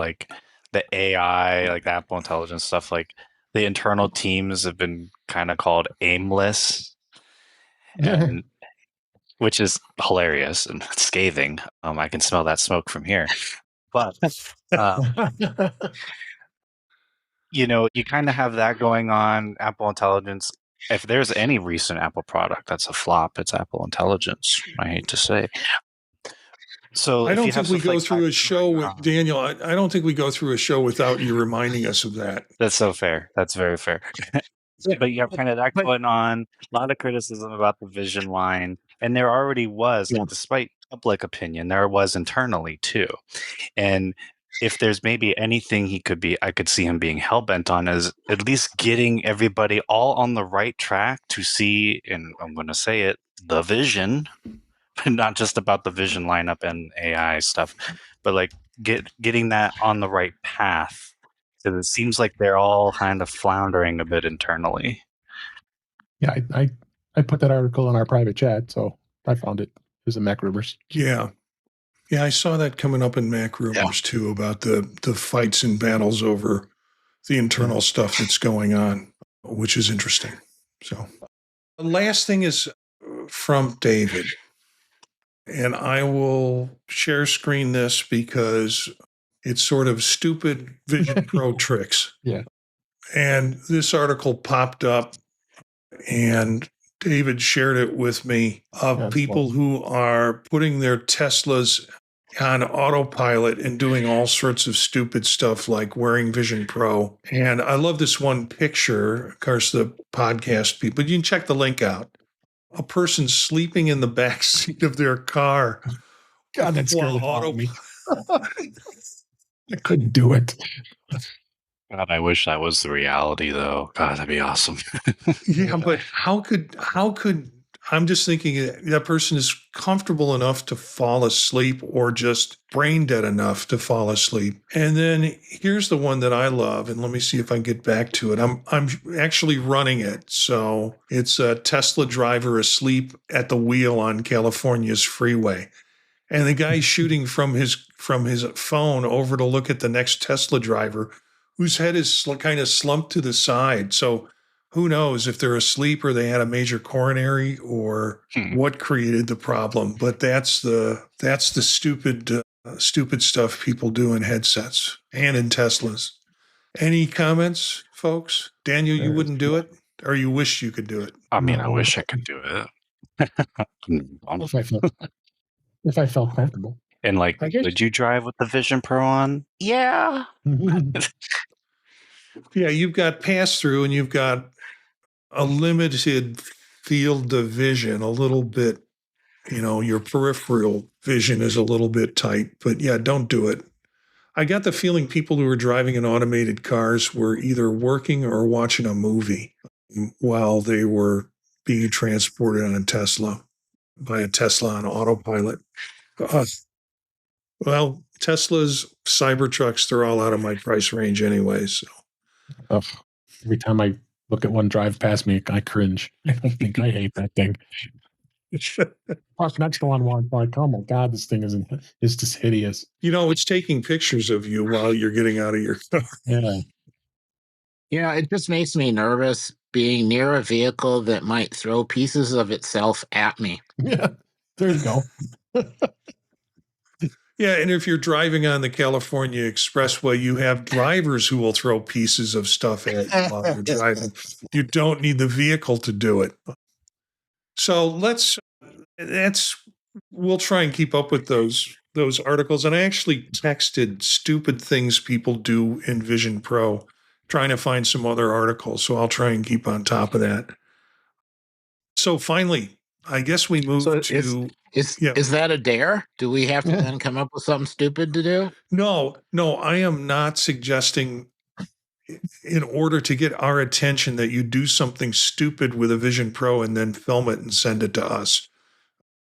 the AI, like the Apple Intelligence stuff, like the internal teams have been kind of called aimless, and which is hilarious and scathing. I can smell that smoke from here. But you kind of have that going on. Apple Intelligence. If there's any recent Apple product that's a flop, it's Apple Intelligence. I hate to say. So I if don't you have think we stuff go like through that a show going with on- Daniel. I don't think we go through a show without you reminding us of that. That's so fair. That's very fair. But you have kind of that going on. A lot of criticism about the Vision line, and there already was, like, despite public opinion, there was internally too. And if there's maybe anything I could see him being hell bent on, is at least getting everybody all on the right track to see, and I'm going to say it, the vision, not just about the Vision lineup and AI stuff, but like getting that on the right path. So it seems like they're all kind of floundering a bit internally. Yeah, I put that article in our private chat, so I found it. It was in Mac Rumors. Yeah. Yeah, I saw that coming up in Mac Rumors too, about the fights and battles over the internal stuff that's going on, which is interesting. So the last thing is from David. And I will share screen this because it's sort of stupid Vision Pro tricks. Yeah. And this article popped up and David shared it with me of people who are putting their Teslas on autopilot and doing all sorts of stupid stuff like wearing Vision Pro. And I love this one picture. Of course, the podcast people, you can check the link out. A person sleeping in the back seat of their car. God, that scared the hell out of me. I couldn't do it. God, I wish that was the reality, though. God, that'd be awesome. Yeah, but how could I'm just thinking that person is comfortable enough to fall asleep or just brain dead enough to fall asleep. And then here's the one that I love, and let me see if I can get back to it. I'm actually running it. So it's a Tesla driver asleep at the wheel on California's freeway. And the guy's shooting from his phone over to look at the next Tesla driver whose head is kind of slumped to the side. So who knows if they're asleep or they had a major coronary or what created the problem. But that's the stupid stuff people do in headsets and in Teslas. Any comments, folks? Daniel, you wouldn't do it, or you wish you could do it? I mean, I wish I could do it. If I felt comfortable. And like, would you drive with the Vision Pro on? Yeah. Yeah, you've got pass through and you've got a limited field of vision, a little bit, your peripheral vision is a little bit tight, but yeah, don't do it. I got the feeling people who were driving in automated cars were either working or watching a movie while they were being transported on a Tesla by a Tesla on autopilot. Well, Tesla's Cybertrucks, they're all out of my price range anyway. So every time I look at one drive past me, I cringe. I think I hate that thing. Park next to one, like, oh my God, this thing is just hideous. It's taking pictures of you while you're getting out of your car. Yeah. It just makes me nervous being near a vehicle that might throw pieces of itself at me. Yeah, there you go. Yeah, and if you're driving on the California Expressway, you have drivers who will throw pieces of stuff at you while you're driving. You don't need the vehicle to do it. So we'll try and keep up with those articles. And I actually texted stupid things people do in Vision Pro, trying to find some other articles. So I'll try and keep on top of that. So finally, I guess we move to... Is that a dare? Do we have to then come up with something stupid to do? No, I am not suggesting in order to get our attention that you do something stupid with a Vision Pro and then film it and send it to us.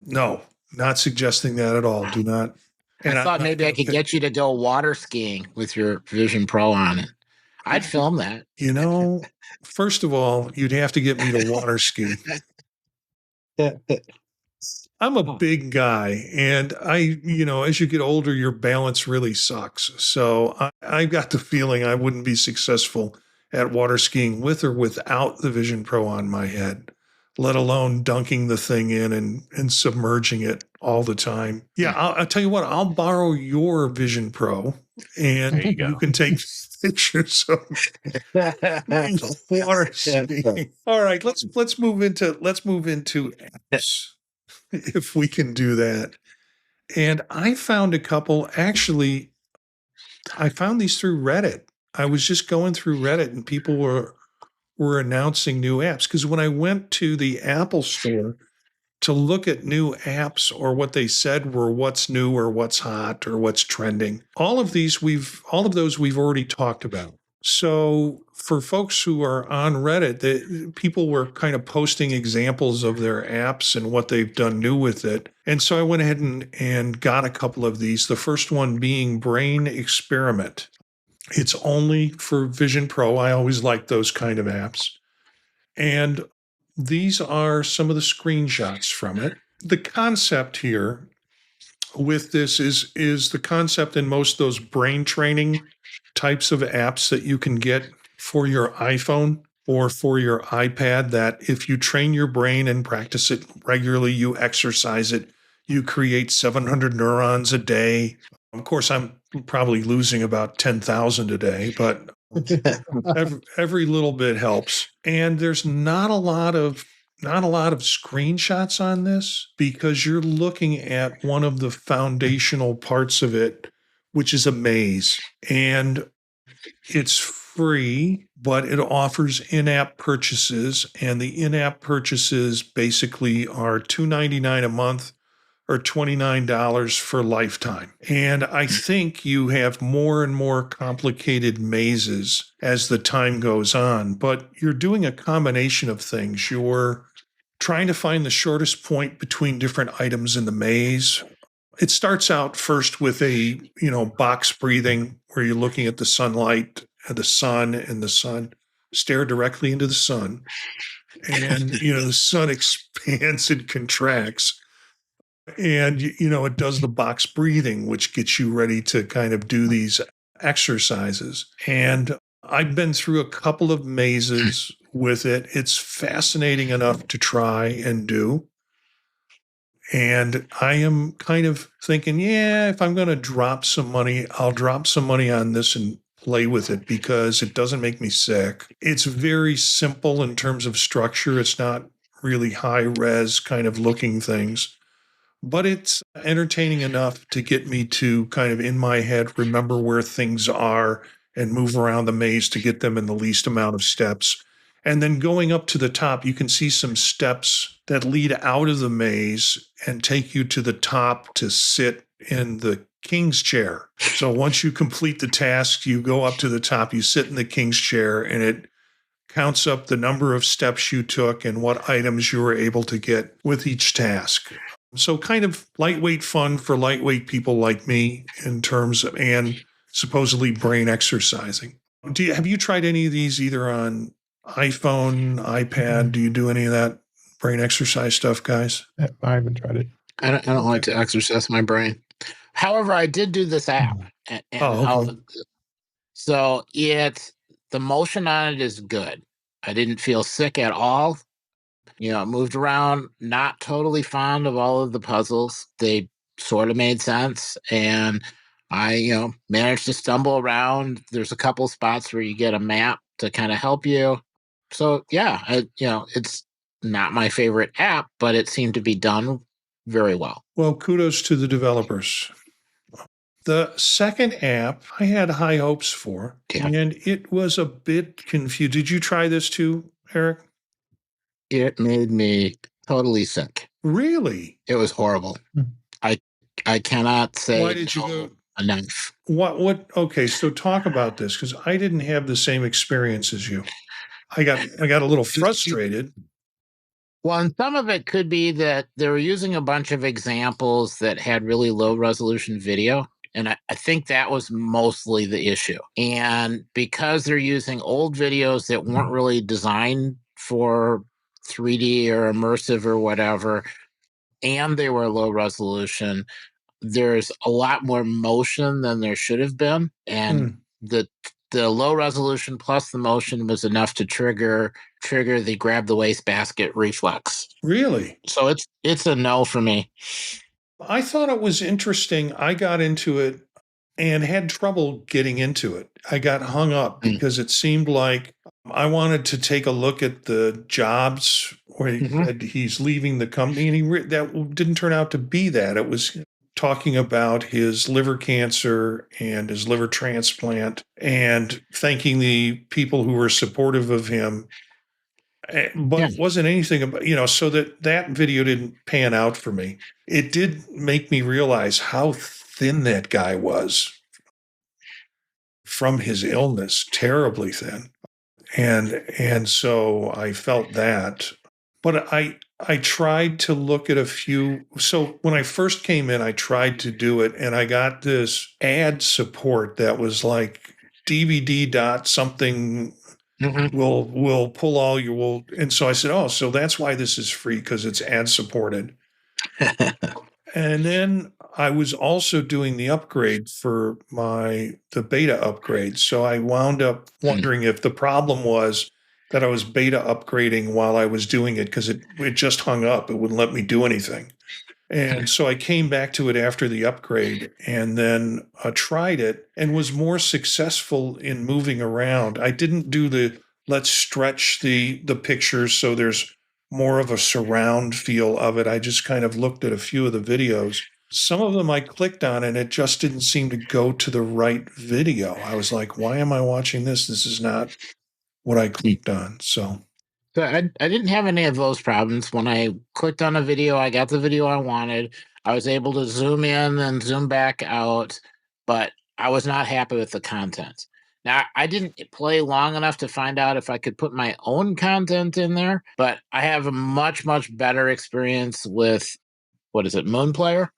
No, not suggesting that at all. Do not. And I thought maybe I could get you to go water skiing with your Vision Pro on it. I'd film that. First of all, you'd have to get me to water ski. I'm a big guy, and as you get older, your balance really sucks. So I got the feeling I wouldn't be successful at water skiing with or without the Vision Pro on my head, let alone dunking the thing in and submerging it all the time. Yeah, I'll tell you what, I'll borrow your Vision Pro, and There you go. you can take pictures of water skiing. All right, let's move into apps if we can do that. And I found a couple, actually, I found these through Reddit. I was just going through Reddit and people were announcing new apps because when I went to the Apple store to look at new apps or what they said were what's new or what's hot or what's trending, all of those we've already talked about. So for folks who are on Reddit, people were kind of posting examples of their apps and what they've done new with it. And so I went ahead and got a couple of these. The first one being Brain Experiment. It's only for Vision Pro. I always like those kind of apps. And these are some of the screenshots from it. The concept here with this is the concept in most of those brain training types of apps that you can get for your iPhone or for your iPad, that if you train your brain and practice it regularly, you exercise it, you create 700 neurons a day. Of course, I'm probably losing about 10,000 a day, but every little bit helps. And there's not a lot of screenshots on this because you're looking at one of the foundational parts of it, which is a maze. And it's free, but it offers in-app purchases. And the in-app purchases basically are $2.99 a month or $29 for lifetime. And I think you have more and more complicated mazes as the time goes on, but you're doing a combination of things. You're trying to find the shortest point between different items in the maze. It starts out first with a, box breathing where you're looking at the sunlight, the sun, stare directly into the sun. And, the sun expands and contracts. And, it does the box breathing, which gets you ready to kind of do these exercises. And I've been through a couple of mazes with it. It's fascinating enough to try and do. And I am kind of thinking, yeah, if I'm going to drop some money, I'll drop some money on this and play with it because it doesn't make me sick. It's very simple in terms of structure. It's not really high res kind of looking things, but it's entertaining enough to get me to kind of in my head remember where things are and move around the maze to get them in the least amount of steps. And then going up to the top, you can see some steps that lead out of the maze and take you to the top to sit in the king's chair. So once you complete the task, you go up to the top, you sit in the king's chair, and it counts up the number of steps you took and what items you were able to get with each task. So kind of lightweight fun for lightweight people like me in terms of, and supposedly brain exercising. Have you tried any of these either on iPhone, iPad? Do you do any of that brain exercise stuff, guys? I haven't tried it. I don't like to exercise my brain. However, I did do this app. Okay. So the motion on it is good. I didn't feel sick at all. It moved around, not totally fond of all of the puzzles. They sort of made sense. And I, managed to stumble around. There's a couple spots where you get a map to kind of help you. So yeah, it's not my favorite app, but it seemed to be done very well. Well, kudos to the developers. The second app I had high hopes for, and it was a bit confused. Did you try this too, Eric? It made me totally sick. Really? It was horrible. I cannot say Why did you go enough. What okay, so talk about this because I didn't have the same experience as you. I got a little frustrated. Well, and some of it could be that they were using a bunch of examples that had really low resolution video. And I think that was mostly the issue. And because they're using old videos that weren't really designed for 3D or immersive or whatever, and they were low resolution, there's a lot more motion than there should have been, and the low resolution plus the motion was enough to trigger the grab the wastebasket reflex. Really? So it's a no for me. I thought it was interesting. I got into it and had trouble getting into it. I got hung up because it seemed like I wanted to take a look at the jobs where he said he's leaving the company, and that didn't turn out to be that. It was talking about his liver cancer and his liver transplant and thanking the people who were supportive of him. But it wasn't anything about, so that video didn't pan out for me. It did make me realize how thin that guy was from his illness, terribly thin. And so I felt that. But I tried to look at a few. So when I first came in, I tried to do it, and I got this ad support that was like DVD dot something will pull all your and so I said, oh, so that's why this is free, because it's ad supported. And then I was also doing the upgrade for the beta upgrade. So I wound up wondering if the problem was that I was beta upgrading while I was doing it, because it just hung up. It wouldn't let me do anything. And so I came back to it after the upgrade, and then tried it and was more successful in moving around. I didn't do the let's stretch the pictures so there's more of a surround feel of it. I just kind of looked at a few of the videos. Some of them I clicked on and it just didn't seem to go to the right video. I was like, why am I watching this? This is not what I clicked on. So I didn't have any of those problems. When I clicked on a video, I got the video I wanted. I was able to zoom in and zoom back out, but I was not happy with the content. Now, I didn't play long enough to find out if I could put my own content in there, but I have a much, much better experience with, what is it, Moon Player?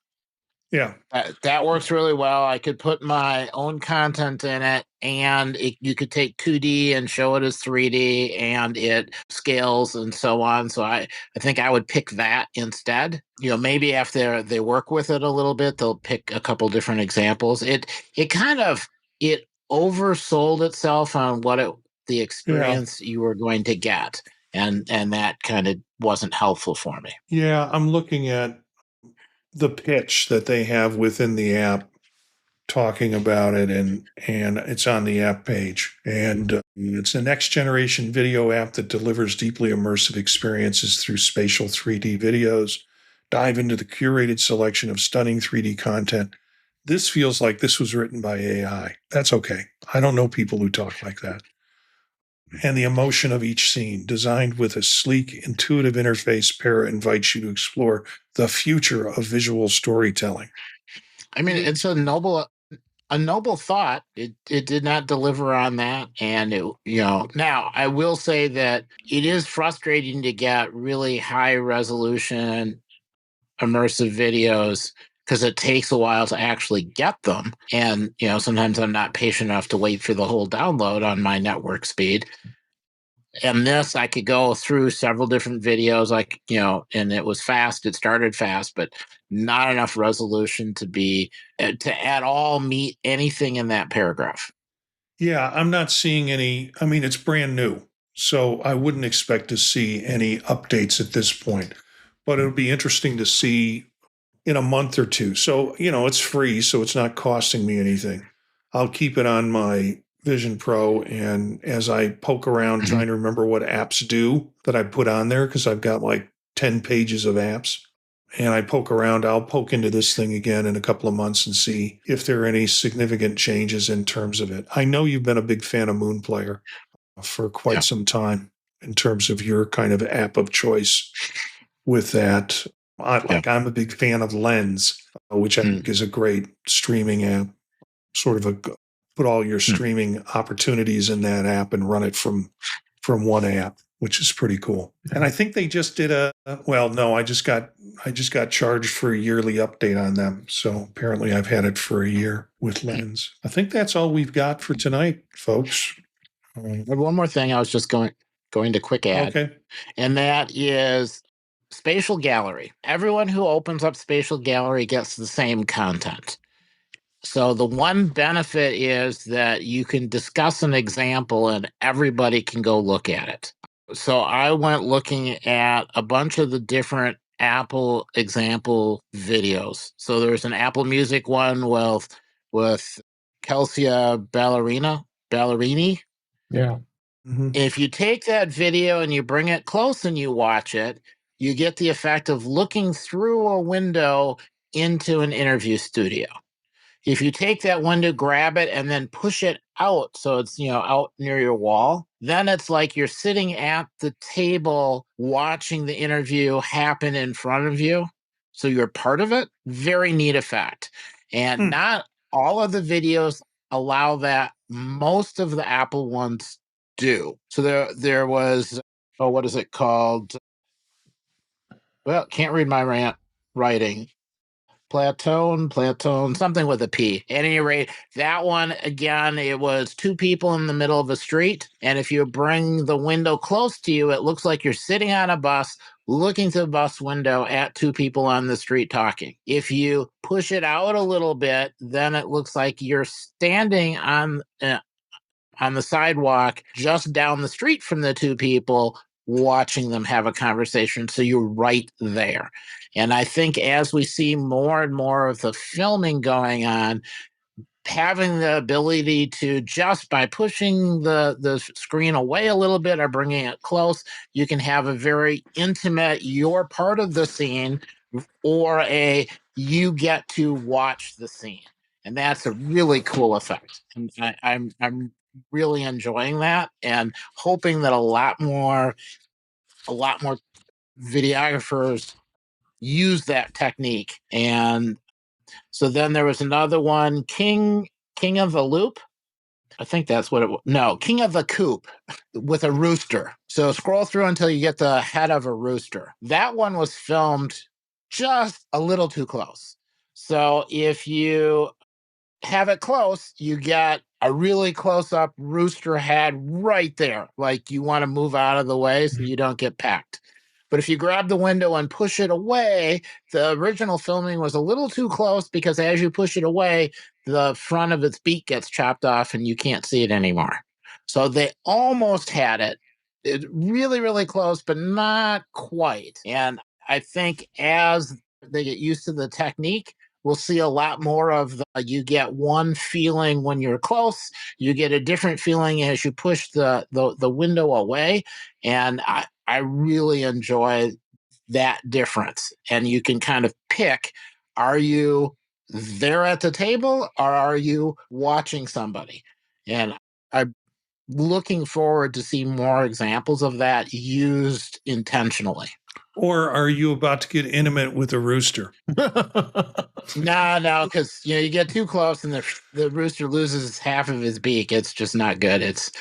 yeah. That works really well. I could put my own content in it, and you could take 2D and show it as 3D, and it scales and so on. So I think I would pick that instead. Maybe after they work with it a little bit, they'll pick a couple different examples. It kind of oversold itself on the experience you were going to get, and that kind of wasn't helpful for me. Yeah, I'm looking at the pitch that they have within the app talking about it, and it's on the app page. And it's a next generation video app that delivers deeply immersive experiences through spatial 3D videos. Dive into the curated selection of stunning 3D content. This feels like this was written by AI. That's okay. I don't know people who talk like that. And the emotion of each scene, designed with a sleek, intuitive interface, Para invites you to explore the future of visual storytelling. I mean, it's a noble thought. It did not deliver on that, and now I will say that it is frustrating to get really high resolution immersive videos, because it takes a while to actually get them, and sometimes I'm not patient enough to wait for the whole download on my network speed. And this, I could go through several different videos, and it was fast. It started fast, but not enough resolution to at all meet anything in that paragraph. Yeah, I'm not seeing any. I mean, it's brand new, so I wouldn't expect to see any updates at this point. But it'll be interesting to see in a month or two. So, it's free, so it's not costing me anything. I'll keep it on my Vision Pro, and as I poke around trying to remember what apps do that I put on there, because I've got like 10 pages of apps, and I poke around, I'll poke into this thing again in a couple of months and see if there are any significant changes in terms of it. I know you've been a big fan of Moon Player for quite some time in terms of your kind of app of choice with that. I'm a big fan of Lens, which I think is a great streaming app, sort of put all your streaming opportunities in that app and run it from one app, which is pretty cool. And I think they just did I just got charged for a yearly update on them. So apparently I've had it for a year with Lens. I think that's all we've got for tonight, folks. One more thing I was just going to quick add. Okay. And that is Spatial Gallery. Everyone who opens up Spatial Gallery gets the same content. So the one benefit is that you can discuss an example and everybody can go look at it. So I went looking at a bunch of the different Apple example videos. So there's an Apple Music one with Kelsia Ballerini. Yeah. Mhm. If you take that video and you bring it close and you watch it, you get the effect of looking through a window into an interview studio. If you take that window, grab it, and then push it out so it's, out near your wall, then it's like you're sitting at the table watching the interview happen in front of you. So you're part of it. Very neat effect. And not all of the videos allow that. Most of the Apple ones do. So there was, what is it called? Well, can't read my writing. Platone, something with a P. At any rate, that one, again, it was two people in the middle of a street. And if you bring the window close to you, it looks like you're sitting on a bus, looking through the bus window at two people on the street talking. If you push it out a little bit, then it looks like you're standing on the sidewalk just down the street from the two people, watching them have a conversation. So you're right there. And I think as we see more and more of the filming going on, having the ability to, just by pushing the screen away a little bit or bringing it close, you can have a very intimate, you're part of the scene, or you get to watch the scene. And that's a really cool effect. And I'm really enjoying that and hoping that a lot more videographers use that technique. And so then there was another one, King of the Loop. I think that's what it was. No, King of the Coop with a rooster. So scroll through until you get the head of a rooster. That one was filmed just a little too close. So if you have it close, you get a really close up rooster head right there. Like you want to move out of the way so you don't get packed. But if you grab the window and push it away, the original filming was a little too close because as you push it away, the front of its beak gets chopped off and you can't see it anymore. So they almost had it. Really, really close, but not quite. And I think as they get used to the technique, we'll see a lot more of you get one feeling when you're close, you get a different feeling as you push the window away. And I really enjoy that difference. And you can kind of pick, are you there at the table or are you watching somebody? And I'm looking forward to see more examples of that used intentionally. Or are you about to get intimate with a rooster? No, because you get too close and the rooster loses half of his beak. It's just not good. It's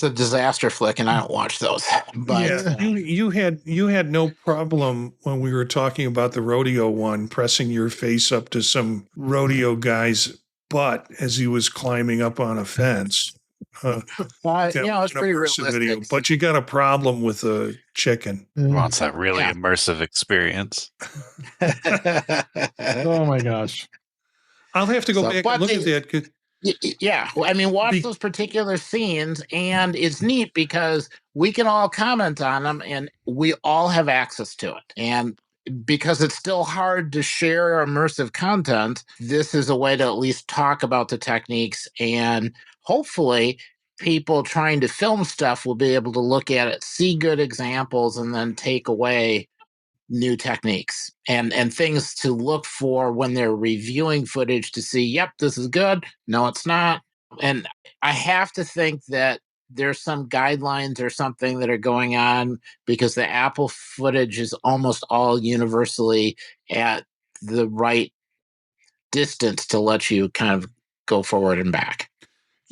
a disaster flick, and I don't watch those. But you had no problem when we were talking about the rodeo one, pressing your face up to some rodeo guy's butt as he was climbing up on a fence. it's pretty realistic. Video, but you got a problem with a chicken. Well, it's that really immersive experience. Oh my gosh! I'll have to go back and look at that. Yeah, I mean, watch those particular scenes, and it's neat because we can all comment on them, and we all have access to it. And because it's still hard to share immersive content, this is a way to at least talk about the techniques, and hopefully people trying to film stuff will be able to look at it, see good examples, and then take away new techniques and things to look for when they're reviewing footage to see, yep, this is good. No, it's not. And I have to think that there's some guidelines or something that are going on because the Apple footage is almost all universally at the right distance to let you kind of go forward and back.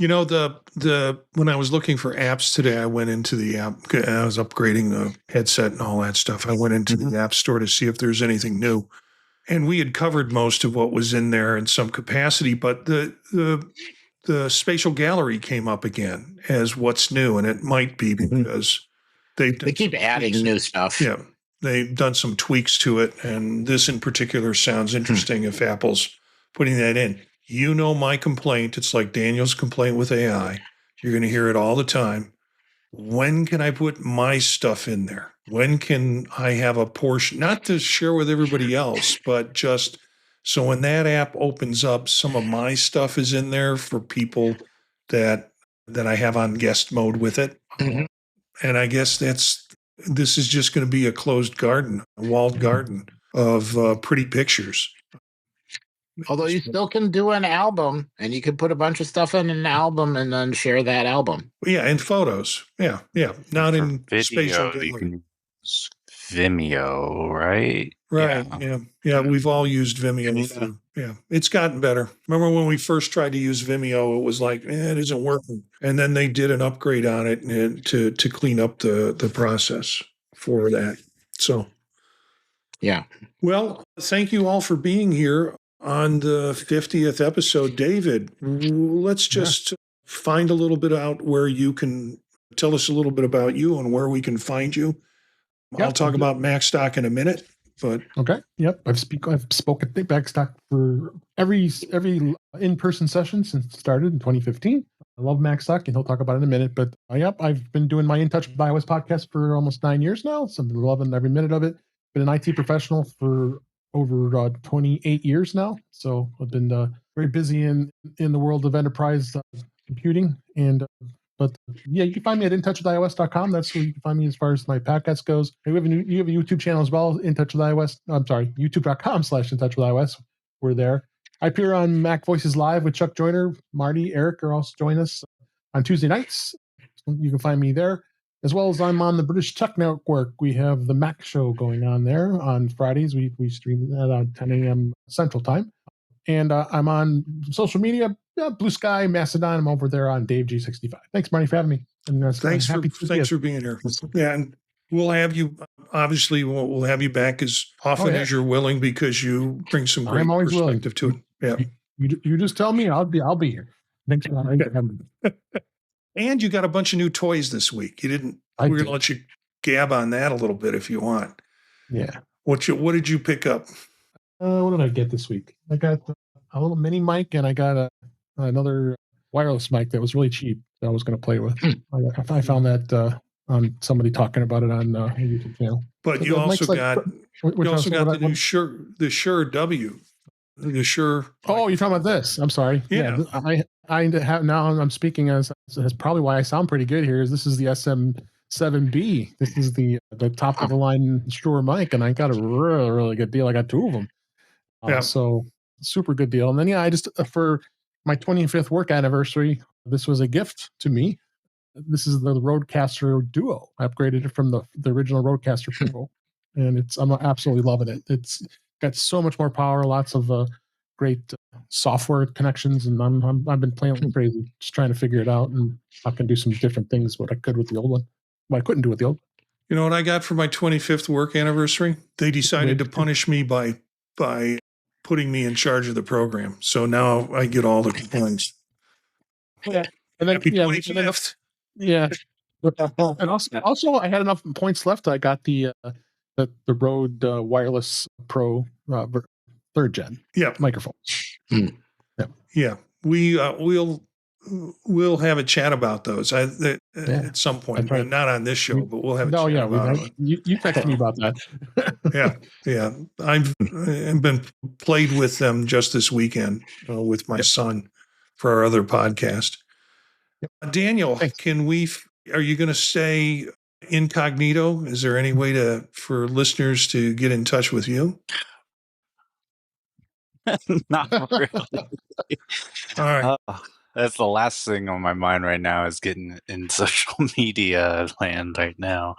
The when I was looking for apps today, I went into the app. I was upgrading the headset and all that stuff. I went into the app store to see if there's anything new, and we had covered most of what was in there in some capacity. But the spatial gallery came up again as what's new, and it might be because they keep adding new stuff. Yeah, they've done some tweaks to it, and this in particular sounds interesting if Apple's putting that in. You know my complaint. It's like Daniel's complaint with AI. You're going to hear it all the time. When can I put my stuff in there? When can I have a portion, not to share with everybody else, but just so when that app opens up, some of my stuff is in there for people that I have on guest mode with it. Mhm. And I guess this is just going to be a closed garden, a walled garden of pretty pictures. Although you still can do an album, and you can put a bunch of stuff in an album and then share that album. Yeah, and photos. Yeah. Not For in video, spatial you gallery. can use Vimeo, right? Right. Yeah. We've all used Vimeo. Yeah. It's gotten better. Remember when we first tried to use Vimeo, it was like, it isn't working. And then they did an upgrade on it to clean up the process for that. So, Yeah. well, thank you all for being here on the 50th episode. David, let's just find a little bit out where you can tell us a little bit about you and where we can find you. I'll talk about MacStock in a minute, but okay. Yep. I've spoken at MacStock for every in-person session since it started in 2015. I love MacStock, and he'll talk about it in a minute. But yep, I've been doing my In Touch with iOS podcast for almost 9 years now. So I've been loving every minute of it. Been an IT professional for over 28 years now. So I've been very busy in the world of enterprise computing. And but yeah, you can find me at intouchwithios.com. That's where you can find me as far as my podcast goes. You have a YouTube channel as well, In Touch with iOS. I'm sorry, youtube.com/intouchwithios. We're there. I appear on Mac Voices Live with Chuck Joyner, Marty, Eric are also join us on Tuesday nights. You can find me there. As well as I'm on the British Tech Network. We have the Mac Show going on there on Fridays. We stream that on 10 a.m. Central Time. And I'm on social media, Blue Sky, Mastodon. I'm over there on Dave G65. Thanks, Marty, for having me. And thanks for being here. Yeah, and we'll have you. Obviously, we'll have you back as often as you're willing because you bring some great perspective to it. Yeah, you just tell me, I'll be here. Thanks for having me. And you got a bunch of new toys this week. You didn't. We're going to let you gab on that a little bit if you want. Yeah. What did you pick up? What did I get this week? I got a little mini mic, and I got another wireless mic that was really cheap that I was going to play with. I found that on somebody talking about it on a YouTube channel. But you also got the new Shure W. The Shure. Oh, you're talking about this? I'm sorry. Yeah. I have now. I'm speaking as probably why I sound pretty good here. Is this is the SM7B? This is the top of the line Shure mic, and I got a really good deal. I got 2 of them. So super good deal. And then I just for my 25th work anniversary, this was a gift to me. This is the Rodecaster Duo. I upgraded it from the original Rodecaster Pro, and I'm absolutely loving it. It's got so much more power, lots of great software connections, and I've been playing like crazy, just trying to figure it out, and I can do some different things what I could with the old one. What I couldn't do with the old one. You know what I got for my 25th work anniversary? They decided to punish me by putting me in charge of the program. So now I get all the points. Yeah. And then, Happy 25th. Yeah. And also I had enough points left. I got the Rode Wireless Pro 3rd gen microphone. Yeah. We'll have a chat about those at some point. Right. Not on this show, but we'll have a chat about it. You texted me about that. Yeah. I've been played with them just this weekend with my son for our other podcast. Daniel, are you going to stay incognito? Is there any way for listeners to get in touch with you? Not really. All right. That's the last thing on my mind right now is getting in social media land right now,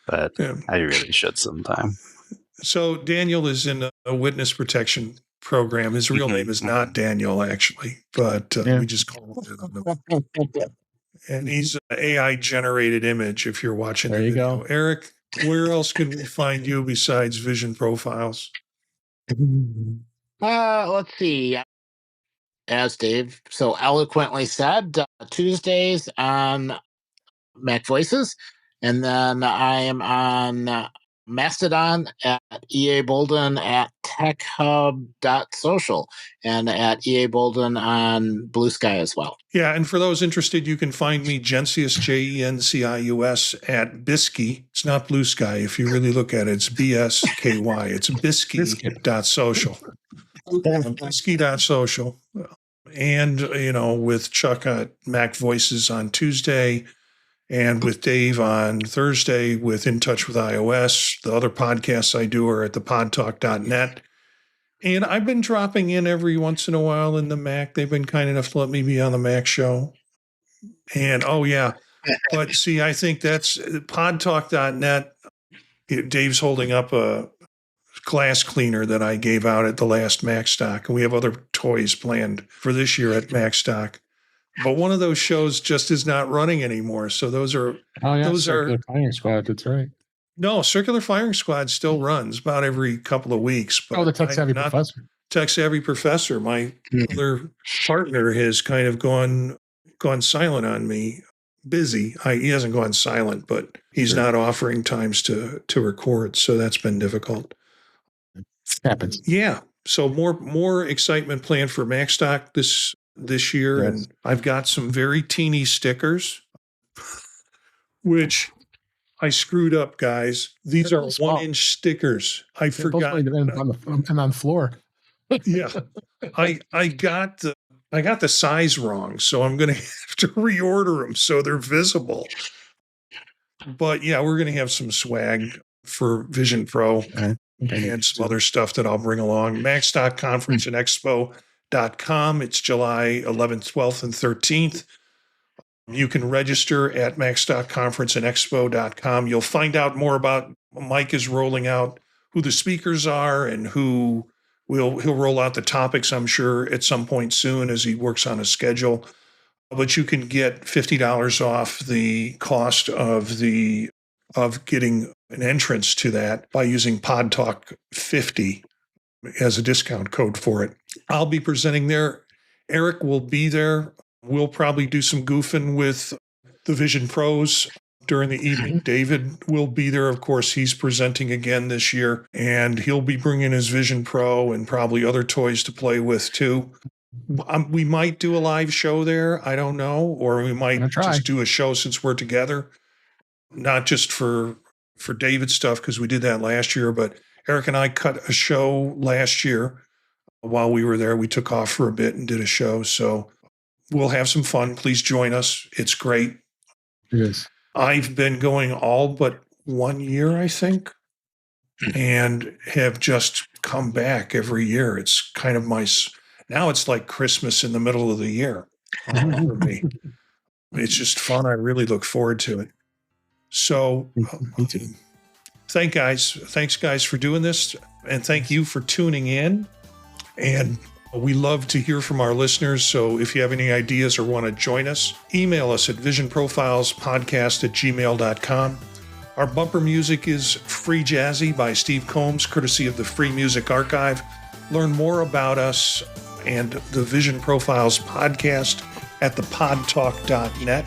but I really should sometime. So Daniel is in a witness protection program. His real name is not Daniel, actually, but we just call it. And he's an AI-generated image if you're watching the video. Go. Eric, where else can we find you besides Vision Profiles? Let's see. As Dave so eloquently said, Tuesdays on Mac Voices, and then I am on Mastodon at EA Bolden at techhub.social and at EA Bolden on Blue Sky as well. Yeah, and for those interested, you can find me, Gencius, Jencius, at Bisky. It's not Blue Sky. If you really look at it, it's BSKY. It's bisky.social. Bisky.social. And, with Chuck at Mac Voices on Tuesday, and with Dave on Thursday with In Touch with iOS. The other podcasts I do are at thepodtalk.net. And I've been dropping in every once in a while in the Mac. They've been kind enough to let me be on the Mac show. And, but see, I think that's podtalk.net. Dave's holding up a glass cleaner that I gave out at the last Mac Stock. And we have other toys planned for this year at Mac Stock. But one of those shows just is not running anymore. So those are Circular Firing Squad. That's right. No, Circular Firing Squad still runs about every couple of weeks. But the Tech Savvy Professor. Tech Savvy Professor, my other partner, has kind of gone silent on me. Busy. He hasn't gone silent, but he's not offering times to record. So that's been difficult. Happens. Yeah. So more excitement planned for MacStock this year. Yes. And I've got some very teeny stickers, which I screwed up, guys. These are 1-inch stickers. I forgot. And on the floor. Yeah. I got the size wrong, so I'm going to have to reorder them so they're visible. But yeah, we're going to have some swag for Vision Pro and some other stuff that I'll bring along. MacStock Conference and Expo.com. It's July 11th, 12th, and 13th. You can register at MacStockConferenceandExpo.com. You'll find out more about Mike is rolling out who the speakers are and he'll roll out the topics, I'm sure, at some point soon as he works on a schedule. But you can get $50 off the cost of getting an entrance to that by using PodTalk50 as a discount code for it. I'll be presenting there. Eric will be there. We'll probably do some goofing with the Vision Pros during the evening. David will be there. Of course, he's presenting again this year, and he'll be bringing his Vision Pro and probably other toys to play with too. We might do a live show there. I don't know. Or we might just do a show since we're together, not just for David's stuff, because we did that last year, but Eric and I cut a show last year while we were there. We took off for a bit and did a show. So we'll have some fun. Please join us. It's great. It is. I've been going all but 1 year, I think, and have just come back every year. It's kind of now it's like Christmas in the middle of the year for me. It's just fun. I really look forward to it. So thanks guys for doing this, and thank you for tuning in. And we love to hear from our listeners. So if you have any ideas or want to join us, email us at visionprofilespodcast@gmail.com. Our bumper music is Free Jazzy by Steve Combs, courtesy of the Free Music Archive. Learn more about us and the Vision Profiles podcast at thepodtalk.net.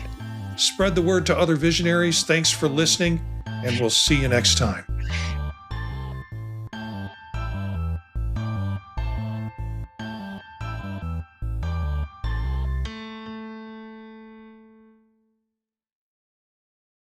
Spread the word to other visionaries. Thanks for listening, and we'll see you next time.